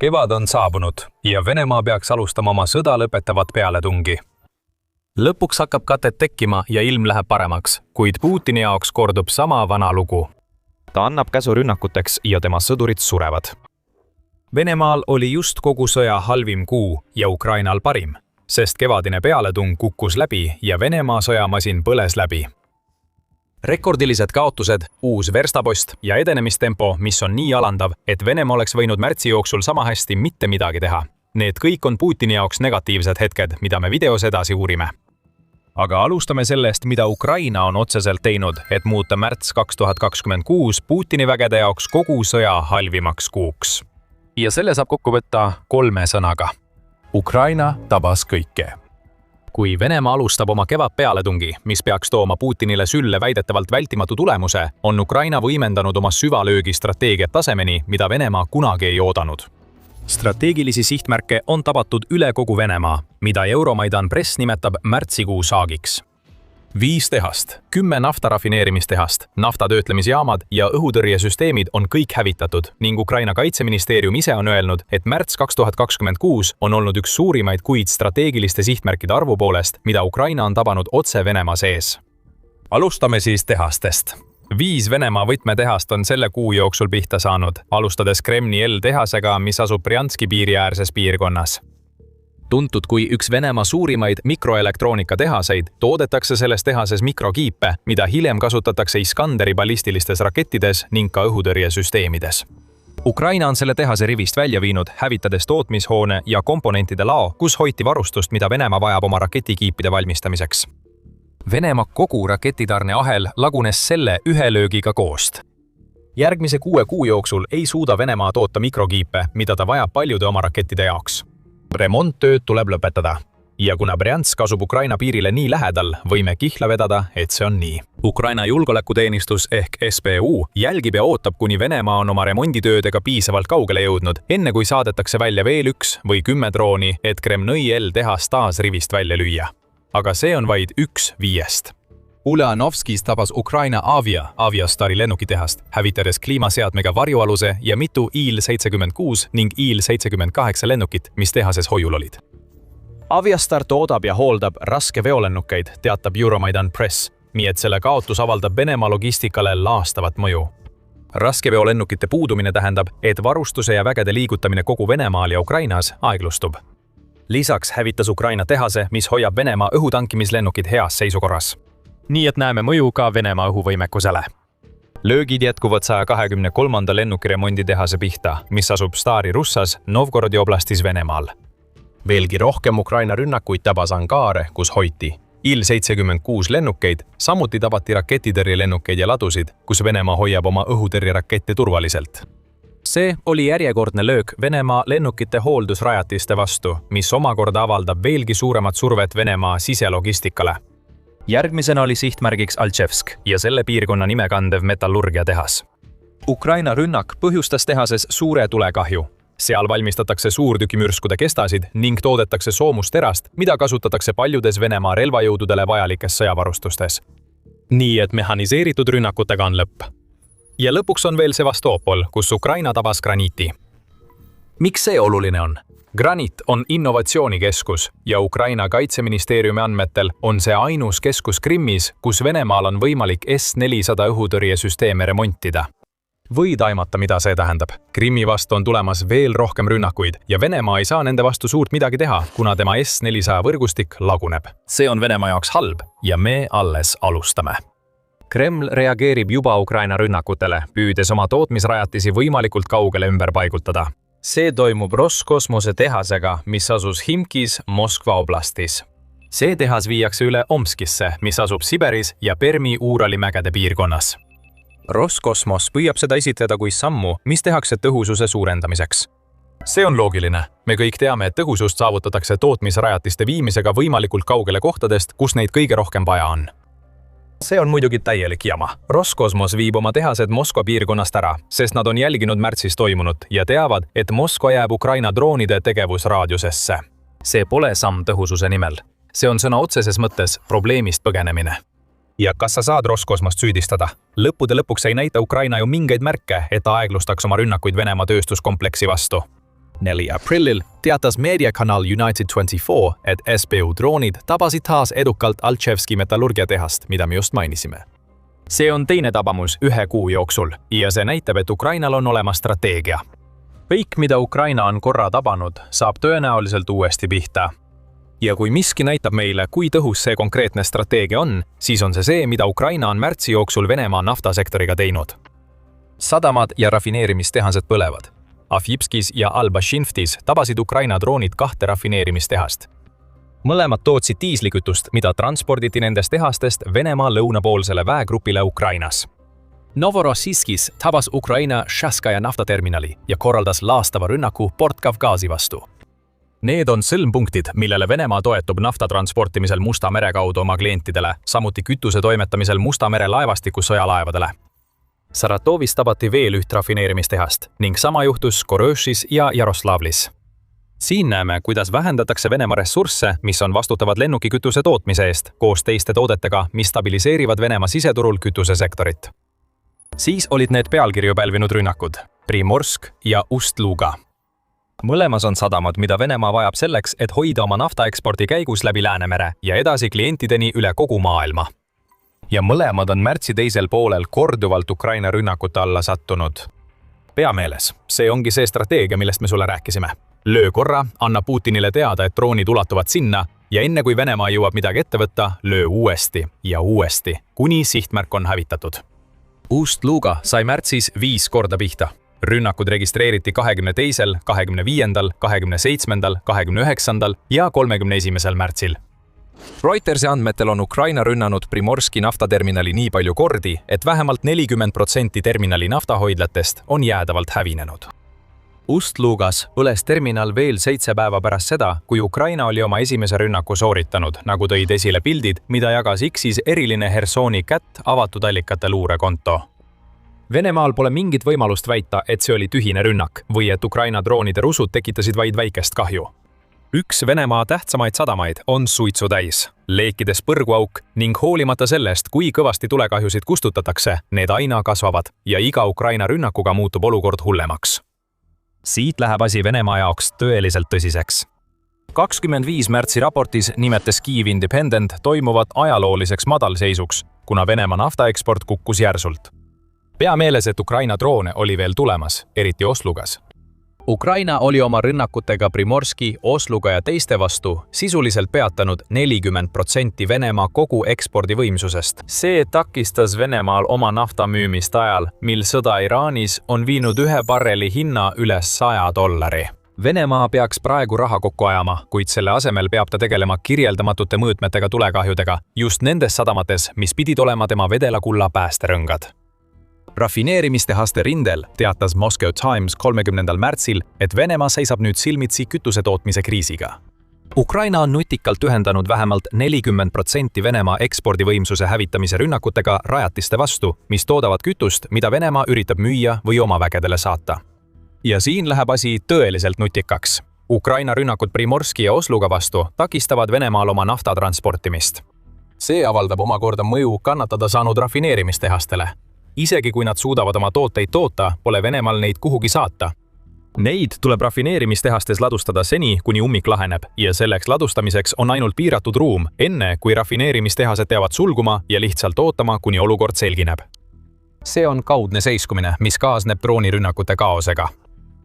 Kevad on saabunud ja Venemaa peaks alustama oma sõda lõpetavat pealetungi. Lõpuks hakkab katet tekkima ja ilm läheb paremaks, kuid Putini jaoks kordub sama vana lugu. Ta annab käsu rünnakuteks ja tema sõdurid surevad. Venemaal oli just kogu sõja halvim kuu ja Ukrainal parim, sest kevadine pealetung kukkus läbi ja Venemaa sõjamasin põles läbi. Rekordilised kaotused, uus verstapost ja edenemistempo, mis on nii alandav, et Venemaa oleks võinud märtsi jooksul sama hästi mitte midagi teha. Need kõik on Putini jaoks negatiivsed hetked, mida me videos edasi uurime. Aga alustame sellest, mida Ukraina on otseselt teinud, et muuta märts 2026 Putini vägede jaoks kogu sõja halvimaks kuuks. Ja selle saab kokku võtta 3 sõnaga. Ukraina tabas kõike. Kui Venemaa alustab oma kevadpealetungi, mis peaks tooma Putinile sülle väidetavalt vältimatu tulemuse, on Ukraina võimendanud oma süvalöögi strateegiat tasemeni, mida Venemaa kunagi ei oodanud. Strateegilisi sihtmärke on tabatud üle kogu Venemaa, mida Euromaidan Press nimetab märtsikuu saagiks. 5 tehast, 10 naftarafineerimistehast, naftatöötlemisjaamad ja õhutõrjesüsteemid on kõik hävitatud ning Ukraina kaitseministeerium ise on öelnud, et märts 2026 on olnud üks suurimaid kuid strateegiliste sihtmärkide arvu poolest, mida Ukraina on tabanud otse Venemaa sees. Alustame siis tehastest. 5 Venemaa võtmetehast on selle kuu jooksul pihta saanud, alustades Kremni L-tehasega, mis asub Brjanski piiriäärses piirkonnas. Tuntud kui üks Venemaa suurimaid mikroelektroonikatehaseid, toodetakse selles tehases mikrokiipe, mida hiljem kasutatakse Iskanderi ballistilistes rakettides ning ka õhutõrjesüsteemides. Ukraina on selle tehase rivist välja viinud, hävitades tootmishoone ja komponentide lao, kus hoiti varustust, mida Venemaa vajab oma raketikiipide valmistamiseks. Venemaa kogu raketitarne ahel lagunes selle ühe löögiga koost. Järgmise 6 kuu jooksul ei suuda Venemaa toota mikrokiipe, mida ta vajab paljude oma rakettide jaoks. Remonttööd tuleb lõpetada. Ja kuna Brjansk asub Ukraina piirile nii lähedal, võime kihla vedada, et see on nii. Ukraina julgeolekuteenistus ehk SBU jälgib ja ootab, kuni Venemaa on oma remonditöödega piisavalt kaugele jõudnud, enne kui saadetakse välja veel 1 või 10 drooni, et Kremnõi L-tehas taas rivist välja lüüa. Aga see on vaid 1 5. Ulanovskis tabas Ukraina Aviastari lennukitehast, hävitades kliimaseadmega varjualuse ja mitu Il-76 ning Il-78 lennukit, mis tehases hoiul olid. Aviastar toodab ja hooldab raske veolennukeid, teatab Euromaidan Press, nii et selle kaotus avaldab Venemaa logistikale laastavat mõju. Raskeveolennukite puudumine tähendab, et varustuse ja vägede liigutamine kogu Venemaal ja Ukrainas aeglustub. Lisaks hävitas Ukraina tehase, mis hoiab Venemaa õhutankimislennukid heas seisukorras. Nii et näeme mõju ka Venemaa õhuvõimekusele. Löögid jätkuvad 123. lennukiremonditehase pihta, mis asub Stari Russas, Novgorodi oblastis Venemaal. Veelgi rohkem Ukraina rünnakuid tabas Angaare, kus hoiti Il-76 lennukeid, samuti tabati raketitõrjelennukeid ja ladusid, kus Venemaa hoiab oma õhutõrjerakette turvaliselt. See oli järjekordne löök Venemaa lennukite hooldusrajatiste vastu, mis omakorda avaldab veelgi suuremat survet Venemaa siselogistikale. Järgmisena oli sihtmärgiks Alchevsk ja selle piirkonna nime kandev metallurgiatehas. Ukraina rünnak põhjustas tehases suure tulekahju. Seal valmistatakse suurtükimürskude kestasid ning toodetakse soomusterast, mida kasutatakse paljudes Venemaa relvajõududele vajalikes sõjavarustustes. Nii et mehaniseeritud rünnakutega on lõpp. Ja lõpuks on veel Sevastopol, kus Ukraina tabas graniiti. Miks see oluline on? Granit on innovatsioonikeskus ja Ukraina kaitseministeeriumi andmetel on see ainus keskus Krimmis, kus Venemaal on võimalik S-400 õhutõrjesüsteeme remontida. Võid aimata, mida see tähendab. Krimmi vastu on tulemas veel rohkem rünnakuid ja Venemaa ei saa nende vastu suurt midagi teha, kuna tema S-400 võrgustik laguneb. See on Venemaa jaoks halb ja me alles alustame. Kreml reageerib juba Ukraina rünnakutele, püüdes oma tootmisrajatisi võimalikult kaugele ümber paigutada. See toimub Roskosmose tehasega, mis asus Himkis, Moskva oblastis. See tehas viiakse üle Omskisse, mis asub Siberis ja Permi-Uurali mägede piirkonnas. Roskosmos püüab seda esitleda kui sammu, mis tehakse tõhususe suurendamiseks. See on loogiline. Me kõik teame, et tõhusust saavutatakse tootmisrajatiste viimisega võimalikult kaugele kohtadest, kus neid kõige rohkem vaja on. See on muidugi täielik jama. Roskosmos viib oma tehased Moskva piirkonnast ära, sest nad on jälginud märtsis toimunut ja teavad, et Moskva jääb Ukraina droonide tegevusraadiusesse. See pole samm tõhususe nimel. See on sõna otseses mõttes probleemist põgenemine. Ja kas sa saad Roskosmost süüdistada? Lõppude lõpuks ei näita Ukraina ju mingeid märke, et aeglustaks oma rünnakuid Venemaa tööstuskompleksi vastu. 4. aprillil teatas meediakanal United24, et SBU droonid tabasid taas edukalt Alchevski metallurgiatehast, mida me just mainisime. See on teine tabamus 1 kuu jooksul ja see näitab, et Ukrainal on olemas strateegia. Kõik, mida Ukraina on korra tabanud, saab tõenäoliselt uuesti pihta. Ja kui miski näitab meile, kui tõhus see konkreetne strateegia on, siis on see, mida Ukraina on märtsi jooksul Venemaa naftasektoriga teinud. Sadamad ja rafineerimistehased põlevad. Afjipskis ja Al-Bashinftis tabasid Ukraina droonid 2 rafineerimistehast. Mõlemad tootsid diislikütust, mida transporditi nendest tehastest Venemaa lõunapoolsele väegrupile Ukrainas. Novorossijskis tabas Ukraina Shaskaja naftaterminali ja korraldas laastava rünnaku Port Kavkazi vastu. Need on sõlmpunktid, millele Venemaa toetub nafta transportimisel Musta mere kaudu oma klientidele, samuti kütuse toimetamisel Musta mere laevastiku sõjalaevadele. Saratovis tabati veel 1 rafineerimistehast ning sama juhtus Korõšis ja Jaroslavlis. Siin näeme, kuidas vähendatakse Venemaa ressursse, mis on vastutavad lennukikütuse tootmise eest, koos teiste toodetega, mis stabiliseerivad Venemaa siseturul kütusesektorit. Siis olid need pealkirju pälvinud rünnakud, Primorsk ja Ust-Luga. Mõlemas on sadamad, mida Venemaa vajab selleks, et hoida oma naftaekspordi käigus läbi Läänemere ja edasi klientideni üle kogu maailma. Ja mõlemad on märtsi teisel poolel korduvalt Ukraina rünnakute alla sattunud. Pea meeles, see ongi see strateegia, millest me sulle rääkisime. Löö korra, anna Putinile teada, et droonid ulatuvad sinna ja enne kui Venemaa jõuab midagi ette võtta, löö uuesti ja uuesti, kuni sihtmärk on hävitatud. Ust-Luga sai märtsis 5 korda pihta. Rünnakud registreeriti 22., 25., 27., 29. ja 31. märtsil. Reutersi andmetel on Ukraina rünnanud Primorski naftaterminali nii palju kordi, et vähemalt 40% terminali naftahoidlatest on jäädavalt hävinenud. Ust-Lugas põles terminal veel 7 päeva pärast seda, kui Ukraina oli oma esimese rünnaku sooritanud, nagu tõid esile pildid, mida jagas X-is eriline Hersoni kätt avatud allikate luurekonto. Venemaal pole mingit võimalust väita, et see oli tühine rünnak või et Ukraina droonide rusud tekitasid vaid väikest kahju. Üks Venemaa tähtsamaid sadamaid on suitsu täis, leekides põrguauk ning hoolimata sellest, kui kõvasti tulekahjusid kustutatakse, need aina kasvavad ja iga Ukraina rünnakuga muutub olukord hullemaks. Siit läheb asi Venemaa jaoks tõeliselt tõsiseks. 25. märtsi raportis nimetas Kyiv Independent toimuvat ajalooliseks madalseisuks, kuna Venemaa naftaeksport kukkus järsult. Pea meeles, et Ukraina droone oli veel tulemas, eriti Oslugas. Ukraina oli oma rünnakutega Primorski, Osluga ja teiste vastu sisuliselt peatanud 40% Venemaa kogu ekspordivõimsusest. See takistas Venemaal oma nafta müümist ajal, mil sõda Iraanis on viinud 1 barreli hinna üles $100. Venemaa peaks praegu raha kokku ajama, kuid selle asemel peab ta tegelema kirjeldamatute mõõtmetega tulekahjudega just nendes sadamates, mis pidid olema tema vedelakulla päästerõngad. Rafineerimistehaste rindel teatas Moscow Times 30. märtsil, et Venemaa seisab nüüd silmitsi kütuse tootmise kriisiga. Ukraina on nutikalt ühendanud vähemalt 40% Venemaa ekspordivõimsuse hävitamise rünnakutega rajatiste vastu, mis toodavad kütust, mida Venemaa üritab müüa või oma vägedele saata. Ja siin läheb asi tõeliselt nutikaks. Ukraina rünnakud Primorski ja Osluga vastu takistavad Venemaal oma nafta transportimist. See avaldab omakorda mõju kannatada saanud rafineerimistehastele. Isegi kui nad suudavad oma tooteid toota, pole Venemaal neid kuhugi saata. Neid tuleb rafineerimistehastes ladustada seni, kuni ummik laheneb ja selleks ladustamiseks on ainult piiratud ruum, enne kui rafineerimistehased peavad sulguma ja lihtsalt ootama, kuni olukord selgineb. See on kaudne seiskumine, mis kaasneb droonirünnakute kaosega.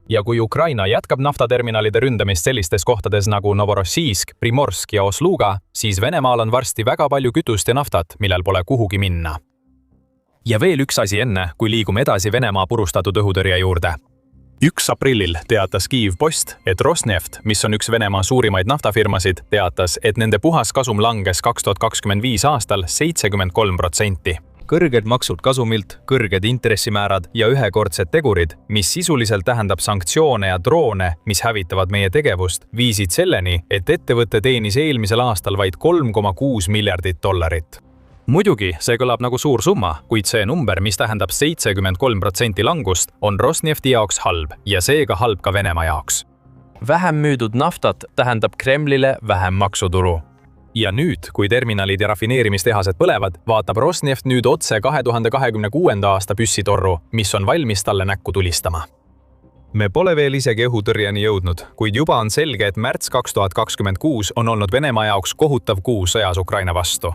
Ja kui Ukraina jätkab naftaterminalide ründamist sellistes kohtades nagu Novorossijsk, Primorsk ja Osluga, siis Venemaal on varsti väga palju kütust ja naftat, millel pole kuhugi minna. Ja veel üks asi enne, kui liigume edasi Venemaa purustatud õhutõrje juurde. 1. aprillil teatas Kyiv Post, et Rosneft, mis on üks Venemaa suurimaid naftafirmasid, teatas, et nende puhas kasum langes 2025 aastal 73%. Kõrged maksud kasumilt, kõrged intressimäärad ja ühekordsed tegurid, mis sisuliselt tähendab sanktsioone ja droone, mis hävitavad meie tegevust, viisid selleni, et ettevõte teenis eelmisel aastal vaid $3,6 miljardit. Muidugi, see kõlab nagu suur summa, kuid see number, mis tähendab 73% langust, on Rosnefti jaoks halb ja seega halb ka Venemaa jaoks. Vähem müüdud naftat tähendab Kremlile vähem maksuturu. Ja nüüd, kui terminalid ja rafineerimistehased põlevad, vaatab Rosneft nüüd otse 2026. aasta püssitorru, mis on valmis talle näkku tulistama. Me pole veel isegi õhutõrjeni jõudnud, kuid juba on selge, et märts 2026 on olnud Venemaa jaoks kohutav kuu sõjas Ukraina vastu.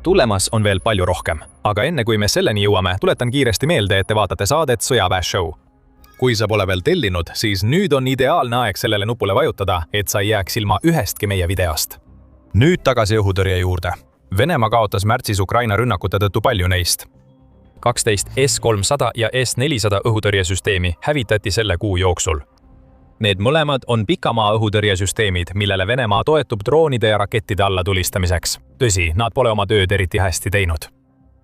Tulemas on veel palju rohkem, aga enne kui me selleni jõuame, tuletan kiiresti meelde, et te vaatate saadet Sõjaväeshow. Kui sa pole veel tellinud, siis nüüd on ideaalne aeg sellele nupule vajutada, et sa ei jääks ilma ühestki meie videost. Nüüd tagasi õhutõrje juurde. Venemaa kaotas märtsis Ukraina rünnakute tõttu palju neist. 12 S-300 ja S-400 õhutõrjesüsteemi hävitati selle kuu jooksul. Need mõlemad on pikamaa õhutõrjesüsteemid, millele Venemaa toetub droonide ja rakettide alla tulistamiseks. Tõsi, nad pole oma tööd eriti hästi teinud.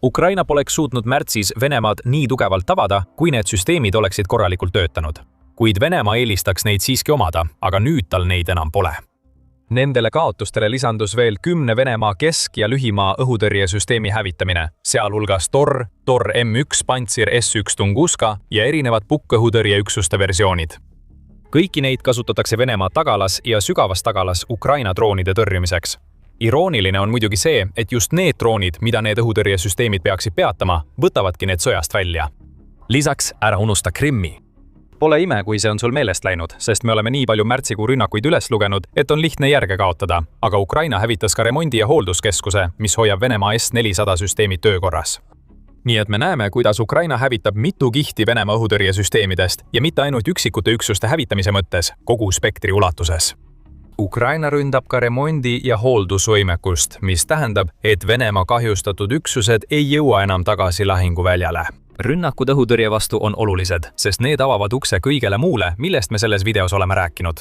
Ukraina poleks suutnud märtsis Venemaad nii tugevalt tabada, kui need süsteemid oleksid korralikult töötanud. Kuid Venemaa eelistaks neid siiski omada, aga nüüd tal neid enam pole. Nendele kaotustele lisandus veel 10 Venemaa kesk- ja lühimaa õhutõrjesüsteemi hävitamine, sealhulgas Tor M1 Pantsir S1 Tunguska ja erinevad pukkõhutõrjeüksuste versioonid. Kõiki neid kasutatakse Venemaa tagalas ja sügavas tagalas Ukraina droonide tõrjumiseks. Irooniline on muidugi see, et just need droonid, mida need õhutõrjesüsteemid peaksid peatama, võtavadki need sõjast välja. Lisaks ära unusta Krimmi. Pole ime, kui see on sul meelest läinud, sest me oleme nii palju märtsikuu rünnakuid üles lugenud, et on lihtne järge kaotada, aga Ukraina hävitas ka remondi- ja hoolduskeskuse, mis hoiab Venemaa S-400 süsteemi töökorras. Nii et me näeme, kuidas Ukraina hävitab mitu kihti Venemaa õhutõrjesüsteemidest ja mitte ainult üksikute üksuste hävitamise mõttes, kogu spektri ulatuses. Ukraina ründab ka remondi- ja hooldusvõimekust, mis tähendab, et Venemaa kahjustatud üksused ei jõua enam tagasi lahinguväljale. Rünnakud õhutõrje vastu on olulised, sest need avavad ukse kõigele muule, millest me selles videos oleme rääkinud.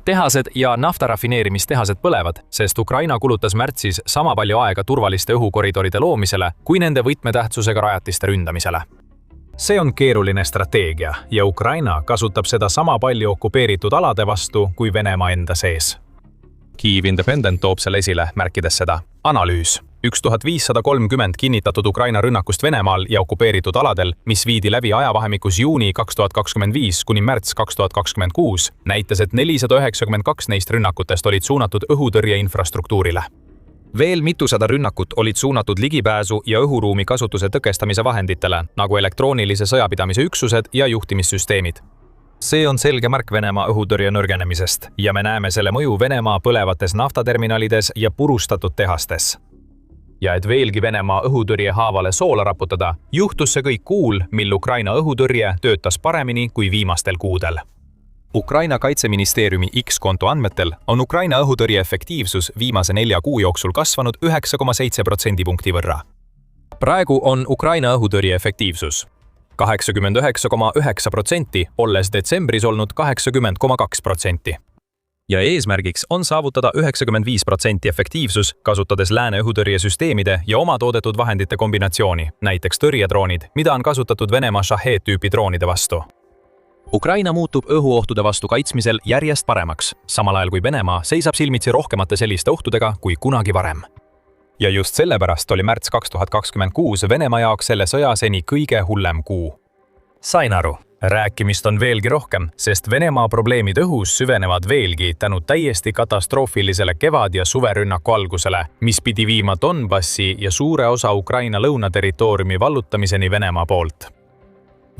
Tehased ja naftarafineerimistehased põlevad, sest Ukraina kulutas märtsis sama palju aega turvaliste õhukoridoride loomisele kui nende võtmetähtsusega rajatiste ründamisele. See on keeruline strateegia ja Ukraina kasutab seda sama palju okupeeritud alade vastu kui Venemaa enda sees. Kyiv Independent toob selle esile, märkides seda. Analüüs. 1530 kinnitatud Ukraina rünnakust Venemaal ja okupeeritud aladel, mis viidi läbi ajavahemikus juuni 2025 kuni märts 2026, näitas, et 492 neist rünnakutest olid suunatud õhutõrje infrastruktuurile. Veel mitusada rünnakut olid suunatud ligipääsu ja õhuruumi kasutuse tõkestamise vahenditele, nagu elektroonilise sõjapidamise üksused ja juhtimissüsteemid. See on selge märk Venemaa õhutõrje nõrgenemisest ja me näeme selle mõju Venemaa põlevates naftaterminalides ja purustatud tehastes. Ja et veelgi Venemaa õhutõrje haavale soola raputada, juhtus see kõik kuul, mil Ukraina õhutõrje töötas paremini kui viimastel kuudel. Ukraina kaitseministeeriumi X-konto andmetel on Ukraina õhutõrje efektiivsus viimase 4 kuu jooksul kasvanud 9,7% võrra. Praegu on Ukraina õhutõrje efektiivsus 89,9%, olles detsembris olnud 80,2%. Ja eesmärgiks on saavutada 95% efektiivsus, kasutades lääne õhutõrjesüsteemide ja oma toodetud vahendite kombinatsiooni, näiteks tõrjedroonid, mida on kasutatud Venemaa Shahed-tüüpi droonide vastu. Ukraina muutub õhuohtude vastu kaitsmisel järjest paremaks, samal ajal kui Venemaa seisab silmitsi rohkemate selliste ohtudega kui kunagi varem. Ja just sellepärast oli märts 2026 Venemaa jaoks selle sõja seni kõige hullem kuu. Sain aru. Rääkimist on veelgi rohkem, sest Venemaa probleemid õhus süvenevad veelgi tänu täiesti katastroofilisele kevad- ja suverünnaku algusele, mis pidi viima Donbassi ja suure osa Ukraina lõunaterritooriumi vallutamiseni Venemaa poolt.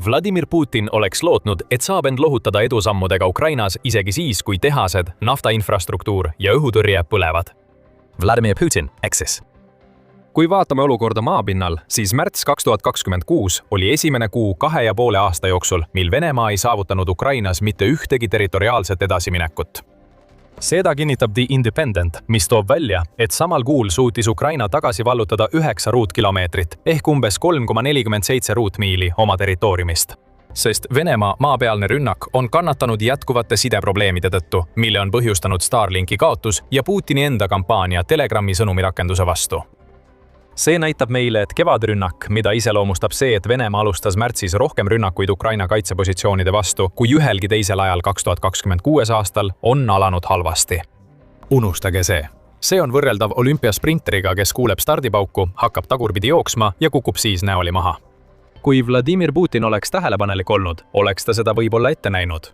Vladimir Putin oleks lootnud, et saab end lohutada edusammudega Ukrainas isegi siis, kui tehased, naftainfrastruktuur ja õhutõrje põlevad. Vladimir Putin, eksis. Kui vaatame olukorda maapinnal, siis märts 2026 oli esimene kuu 2,5 aasta jooksul, mil Venemaa ei saavutanud Ukrainas mitte ühtegi territoriaalset edasiminekut. Seda kinnitab The Independent, mis toob välja, et samal kuul suutis Ukraina tagasi vallutada 9 ruutkilomeetrit ehk umbes 3,47 ruutmiili oma territooriumist. Sest Venemaa maapealne rünnak on kannatanud jätkuvate sideprobleemide tõttu, mille on põhjustanud Starlinki kaotus ja Putini enda kampaania Telegrami sõnumirakenduse vastu. See näitab meile, et kevadrünnak, mida iseloomustab see, et Venemaa alustas märtsis rohkem rünnakuid Ukraina kaitsepositsioonide vastu kui ühelgi teisel ajal 2026 aastal, on alanud halvasti. Unustage see. See on võrreldav olümpiasprinteriga, kes kuuleb stardipauku, hakkab tagurpidi jooksma ja kukub siis näoli maha. Kui Vladimir Putin oleks tähelepanelik olnud, oleks ta seda võib-olla ette näinud.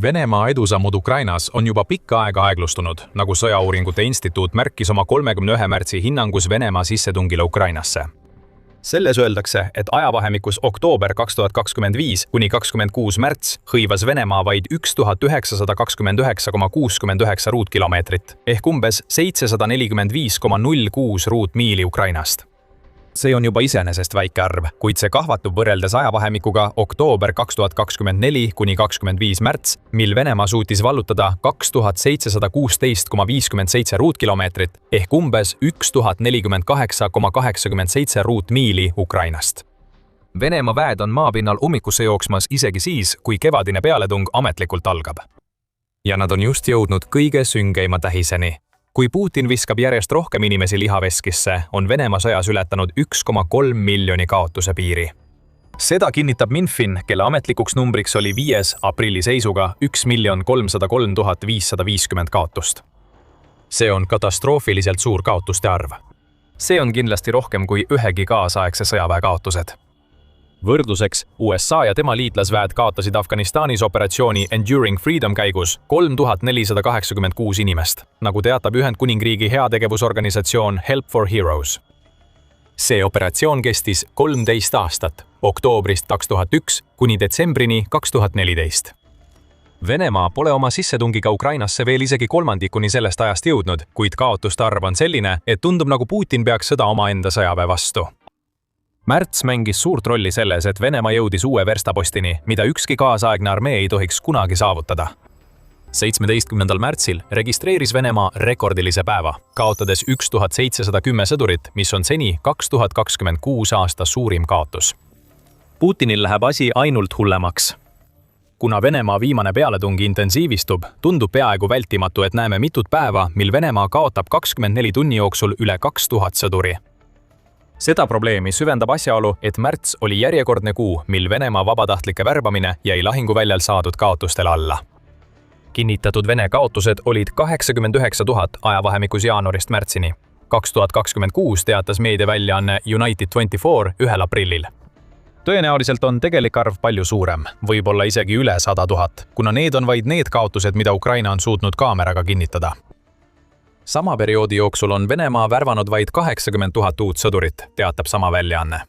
Venemaa edusammud Ukrainas on juba pikka aega aeglustunud, nagu Sõjauuringute Instituut märkis oma 31. märtsi hinnangus Venemaa sissetungile Ukrainasse. Selles öeldakse, et ajavahemikus oktoober 2025 kuni 26 märts hõivas Venemaa vaid 1929,69 ruutkilomeetrit ehk umbes 745,06 ruutmiili Ukrainast. See on juba iseenesest väike arv, kuid see kahvatub võrreldes ajavahemikuga oktoober 2024 kuni 25 märts, mil Venemaa suutis vallutada 2716,57 ruutkilomeetrit ehk umbes 1048,87 ruutmiili Ukrainast. Venemaa väed on maapinnal ummikusse jooksmas isegi siis, kui kevadine pealetung ametlikult algab. Ja nad on just jõudnud kõige süngeima tähiseni. Kui Putin viskab järjest rohkem inimesi lihaveskisse, on Venemaa sõjas ületanud 1,3 miljoni kaotuse piiri. Seda kinnitab Minfin, kelle ametlikuks numbriks oli 5. aprilli seisuga 1 303 550 kaotust. See on katastroofiliselt suur kaotuste arv. See on kindlasti rohkem kui ühegi kaasaegse sõjaväe kaotused. Võrdluseks, USA ja tema liitlasväed kaotasid Afganistanis operatsiooni Enduring Freedom käigus 3486 inimest, nagu teatab Ühendkuningriigi heategevusorganisatsioon Help for Heroes. See operatsioon kestis 13 aastat, oktoobrist 2001 kuni detsembrini 2014. Venemaa pole oma sissetungiga Ukrainasse veel isegi kolmandikuni sellest ajast jõudnud, kuid kaotuste arv on selline, et tundub nagu Putin peaks sõda omaenda sõjaväe vastu. Märts mängis suurt rolli selles, et Venemaa jõudis uue verstapostini, mida ükski kaasaegne armee ei tohiks kunagi saavutada. 17. märtsil registreeris Venemaa rekordilise päeva, kaotades 1710 sõdurit, mis on seni 2026 aasta suurim kaotus. Putinil läheb asi ainult hullemaks. Kuna Venemaa viimane pealetung intensiivistub, tundub peaaegu vältimatu, et näeme mitut päeva, mil Venemaa kaotab 24 tunni jooksul üle 2000 sõduri. Seda probleemi süvendab asjaolu, et märts oli järjekordne kuu, mil Venemaa vabatahtlike värbamine jäi lahinguväljal saadud kaotustele alla. Kinnitatud Vene kaotused olid 89 000 ajavahemikus jaanuarist märtsini. 2026 teatas meediaväljaanne United 24 1. aprillil. Tõenäoliselt on tegelik arv palju suurem, võib-olla isegi üle 100 000, kuna need on vaid need kaotused, mida Ukraina on suutnud kaameraga kinnitada. Sama perioodi jooksul on Venemaa värvanud vaid 80 000 uut sõdurit, teatab sama väljaanne.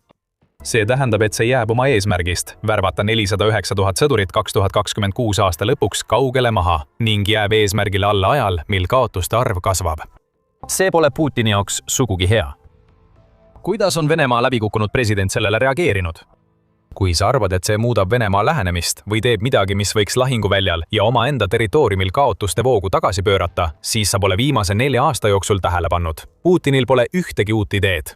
See tähendab, et see jääb oma eesmärgist värvata 409 000 sõdurit 2026 aasta lõpuks kaugele maha ning jääb eesmärgile alla ajal, mil kaotuste arv kasvab. See pole Putini jaoks sugugi hea. Kuidas on Venemaa läbikukkunud president sellele reageerinud? Kui sa arvad, et see muudab Venemaa lähenemist või teeb midagi, mis võiks lahinguväljal ja omaenda territooriumil kaotuste voogu tagasi pöörata, siis sa pole viimase 4 aasta jooksul tähele pannud. Putinil pole ühtegi uut ideed.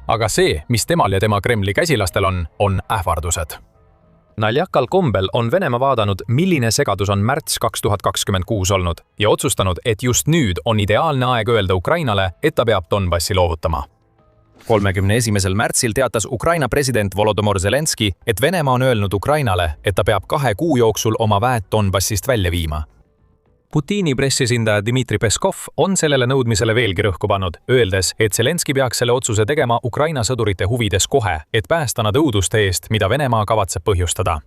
Aga see, mis temal ja tema Kremli käsilastel on ähvardused. Naljakal kombel on Venemaa vaadanud, milline segadus on märts 2026 olnud ja otsustanud, et just nüüd on ideaalne aeg öelda Ukrainale, et ta peab Donbassi loovutama. 31. märtsil teatas Ukraina president Volodymyr Zelenski, et Venemaa on öelnud Ukrainale, et ta peab 2 kuu jooksul oma väed Donbassist välja viima. Putini pressisindaja Dmitri Peskov on sellele nõudmisele veelgi rõhku pannud, öeldes, et Zelenski peaks selle otsuse tegema Ukraina sõdurite huvides kohe, et päästa nad õuduste eest, mida Venemaa kavatseb põhjustada.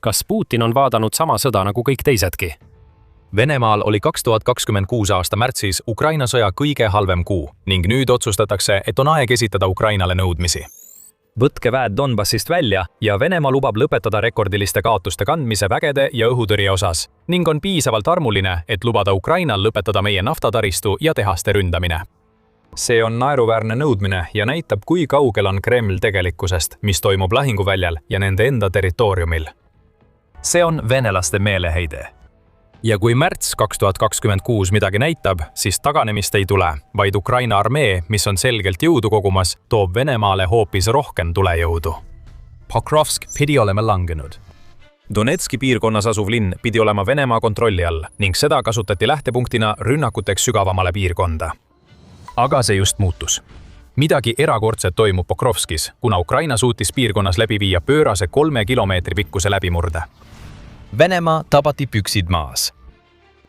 Kas Putin on vaadanud sama sõda nagu kõik teisedki? Venemaal oli 2026 aasta märtsis Ukraina sõja kõige halvem kuu ning nüüd otsustatakse, et on aeg esitada Ukrainale nõudmisi. Võtke väed Donbassist välja ja Venemaa lubab lõpetada rekordiliste kaotuste kandmise vägede ja õhutõrje osas ning on piisavalt armuline, et lubada Ukrainal lõpetada meie naftataristu ja tehaste ründamine. See on naeruväärne nõudmine ja näitab, kui kaugel on Kreml tegelikkusest, mis toimub lahinguväljal ja nende enda territooriumil. See on venelaste meeleheide. Ja kui märts 2026 midagi näitab, siis taganemist ei tule, vaid Ukraina armee, mis on selgelt jõudu kogumas, toob Venemaale hoopis rohkem tulejõudu. Pokrovsk pidi olema langenud. Donetski piirkonnas asuv linn pidi olema Venemaa kontrolli all ning seda kasutati lähtepunktina rünnakuteks sügavamale piirkonda. Aga see just muutus. Midagi erakordset toimub Pokrovskis, kuna Ukraina suutis piirkonnas läbi viia pöörase 3 kilomeetri pikkuse läbimurde. Venemaa tabati püksid maas.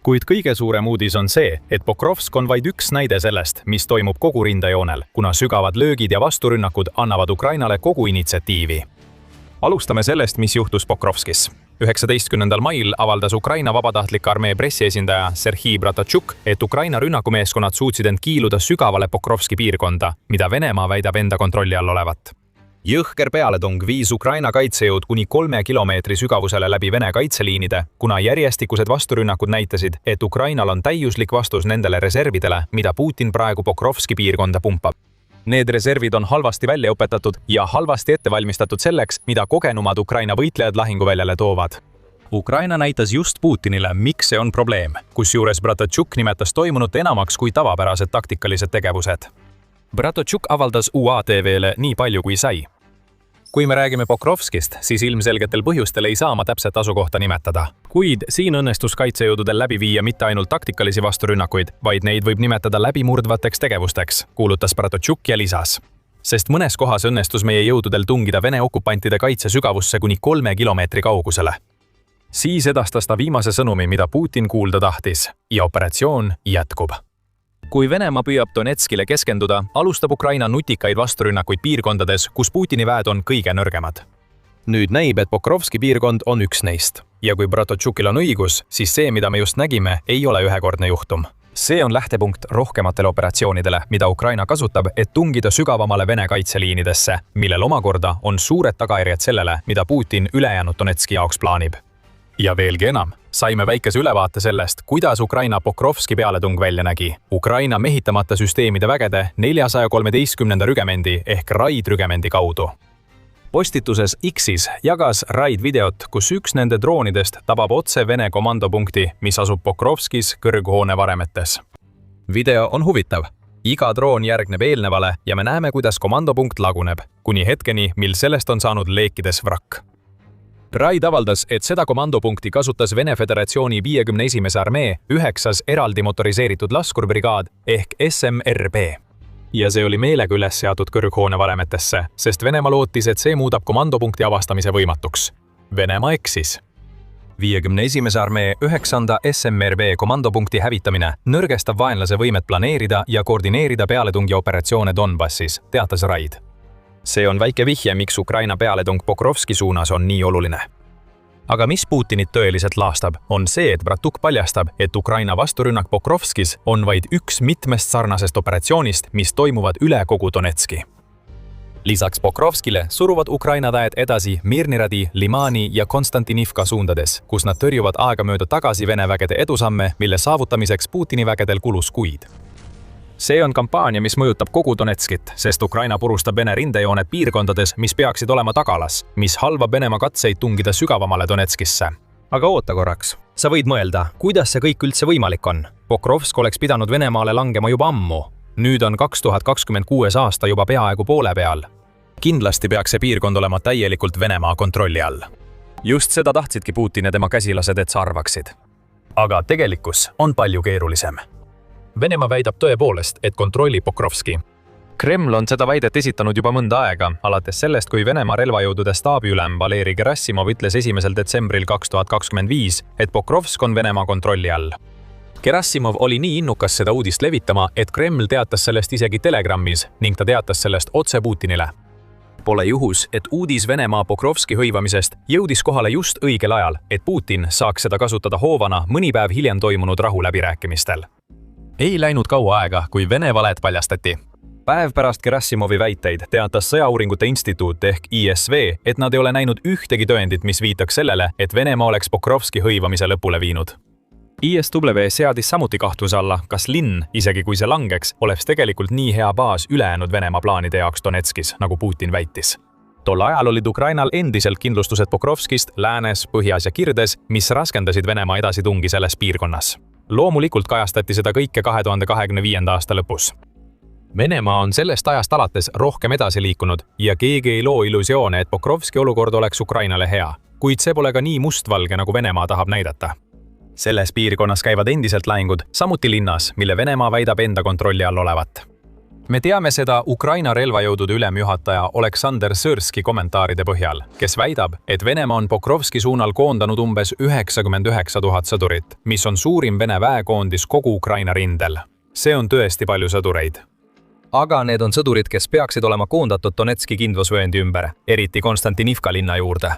Kuid kõige suurem uudis on see, et Pokrovsk on vaid üks näide sellest, mis toimub kogu rindejoonel, kuna sügavad löögid ja vasturünnakud annavad Ukrainale kogu initsiatiivi. Alustame sellest, mis juhtus Pokrovskis. 19. mail avaldas Ukraina vabatahtlik armee pressiesindaja Serhii Bratatšuk, et Ukraina rünnakumeeskonnad suutsid end kiiluda sügavale Pokrovski piirkonda, mida Venemaa väidab enda kontrolli all olevat. Jõhker pealetung viis Ukraina kaitsejõud kuni 3 kilomeetri sügavusele läbi Vene kaitseliinide, kuna järjestikused vasturünnakud näitasid, et Ukrainal on täiuslik vastus nendele reservidele, mida Putin praegu Pokrovski piirkonda pumpab. Need reservid on halvasti välja õpetatud ja halvasti ette valmistatud selleks, mida kogenumad Ukraina võitlejad lahinguväljale toovad. Ukraina näitas just Putinile, miks see on probleem, kusjuures Bratatšuk nimetas toimunut enamaks kui tavapärased taktikalised tegevused. Bratatšuk avaldas UATV-le nii palju kui sai. Kui me räägime Pokrovskist, siis ilmselgetel põhjustel ei saa ma täpset asukohta nimetada. Kuid siin õnnestus kaitsejõududel läbi viia mitte ainult taktikalisi vasturünnakuid, vaid neid võib nimetada läbimurdvateks tegevusteks, kuulutas Bratatšuk ja lisas. Sest mõnes kohas õnnestus meie jõududel tungida Vene okupantide kaitse sügavusse kuni 3 kilomeetri kaugusele. Siis edastas ta viimase sõnumi, mida Putin kuulda tahtis, ja operatsioon jätkub. Kui Venemaa püüab Donetskile keskenduda, alustab Ukraina nutikaid vasturünnakuid piirkondades, kus Putini väed on kõige nõrgemad. Nüüd näib, et Pokrovski piirkond on üks neist. Ja kui Bratatšukil on õigus, siis see, mida me just nägime, ei ole ühekordne juhtum. See on lähtepunkt rohkematele operatsioonidele, mida Ukraina kasutab, et tungida sügavamale Vene kaitseliinidesse, millel omakorda on suured tagajärjed sellele, mida Putin ülejäänud Donetski jaoks plaanib. Ja veelgi enam, saime väikese ülevaate sellest, kuidas Ukraina Pokrovski pealetung välja nägi. Ukraina mehitamata süsteemide vägede 413. rügemendi ehk Raid-rügemendi kaudu. Postituses X-is jagas Raid videot, kus üks nende droonidest tabab otse Vene komandopunkti, mis asub Pokrovskis kõrghoone varemetes. Video on huvitav. Iga droon järgneb eelnevale ja me näeme, kuidas komandopunkt laguneb, kuni hetkeni, mil sellest on saanud leekides vrakk. Raid avaldas, et seda komandopunkti kasutas Vene Föderatsiooni 51. armee 9. eraldi motoriseeritud laskurbrigaad ehk SMRB. Ja see oli meelega üles seatud kõrghoone varemetesse, sest Venemaa lootis, et see muudab komandopunkti avastamise võimatuks. Venemaa eksis. 51. armee 9. SMRB komandopunkti hävitamine nõrgestab vaenlase võimet planeerida ja koordineerida pealetungi operatsioone Donbassis, teatas Raid. See on väike vihje, miks Ukraina pealetung Pokrovski suunas on nii oluline. Aga mis Putinit tõeliselt laastab, on see, et Bratuk paljastab, et Ukraina vasturünnak Pokrovskis on vaid üks mitmest sarnasest operatsioonist, mis toimuvad üle kogu Donetski. Lisaks Pokrovskile suruvad Ukraina väed edasi Mirniradi, Limani ja Konstantinivka suundades, kus nad tõrjuvad aegamööda tagasi Vene vägede edusamme, mille saavutamiseks Putini vägedel kulus kuid. See on kampaania, mis mõjutab kogu Donetskit, sest Ukraina purustab Vene rindejooned piirkondades, mis peaksid olema tagalas, mis halvab Venemaa katseid tungida sügavamale Donetskisse. Aga oota korraks. Sa võid mõelda, kuidas see kõik üldse võimalik on? Pokrovsk oleks pidanud Venemaale langema juba ammu. Nüüd on 2026 aasta juba peaaegu poole peal. Kindlasti peaks see piirkond olema täielikult Venemaa kontrolli all. Just seda tahtsidki Putin ja tema käsilased, et sa arvaksid. Aga tegelikkus on palju keerulisem. Venemaa väidab tõepoolest, et kontrolli Pokrovski. Kreml on seda väidet esitanud juba mõnda aega, alates sellest, kui Venemaa relvajõudude staabiülem Valeri Gerassimov ütles 1. detsembril 2025, et Pokrovsk on Venemaa kontrolli all. Gerassimov oli nii innukas seda uudist levitama, et Kreml teatas sellest isegi Telegrammis ning ta teatas sellest otse Putinile. Pole juhus, et uudis Venemaa Pokrovski hõivamisest jõudis kohale just õigel ajal, et Putin saaks seda kasutada hoovana mõni päev hiljem toimunud rahuläbirääkimistel. Ei läinud kaua aega, kui Vene valed paljastati. Päev pärast Gerassimovi väiteid teatas Sõjauuringute Instituut ehk ISV, et nad ei ole näinud ühtegi tõendit, mis viitaks sellele, et Venemaa oleks Pokrovski hõivamise lõpule viinud. ISW seadis samuti kahtluse alla, kas linn, isegi kui see langeks, oleks tegelikult nii hea baas ülejäänud Venemaa plaanide jaoks Donetskis, nagu Putin väitis. Tol ajal olid Ukrainal endiselt kindlustused Pokrovskist, läänes, põhjas ja kirdes, mis raskendasid Venemaa edasitungi selles piirkonnas. Loomulikult kajastati seda kõike 2025. aasta lõpus. Venemaa on sellest ajast alates rohkem edasi liikunud ja keegi ei loo illusioone, et Pokrovski olukord oleks Ukrainale hea, kuid see pole ka nii mustvalge, nagu Venemaa tahab näidata. Selles piirkonnas käivad endiselt lahingud, samuti linnas, mille Venemaa väidab enda kontrolli all olevat. Me teame seda Ukraina relvajõudude ülemjuhataja Oleksandr Sõrski kommentaaride põhjal, kes väidab, et Venemaa on Pokrovski suunal koondanud umbes 99 000 sõdurit, mis on suurim Vene väekoondis kogu Ukraina rindel. See on tõesti palju sõdureid. Aga need on sõdurid, kes peaksid olema koondatud Donetski kindlusvööndi ümber, eriti Konstantinivka linna juurde.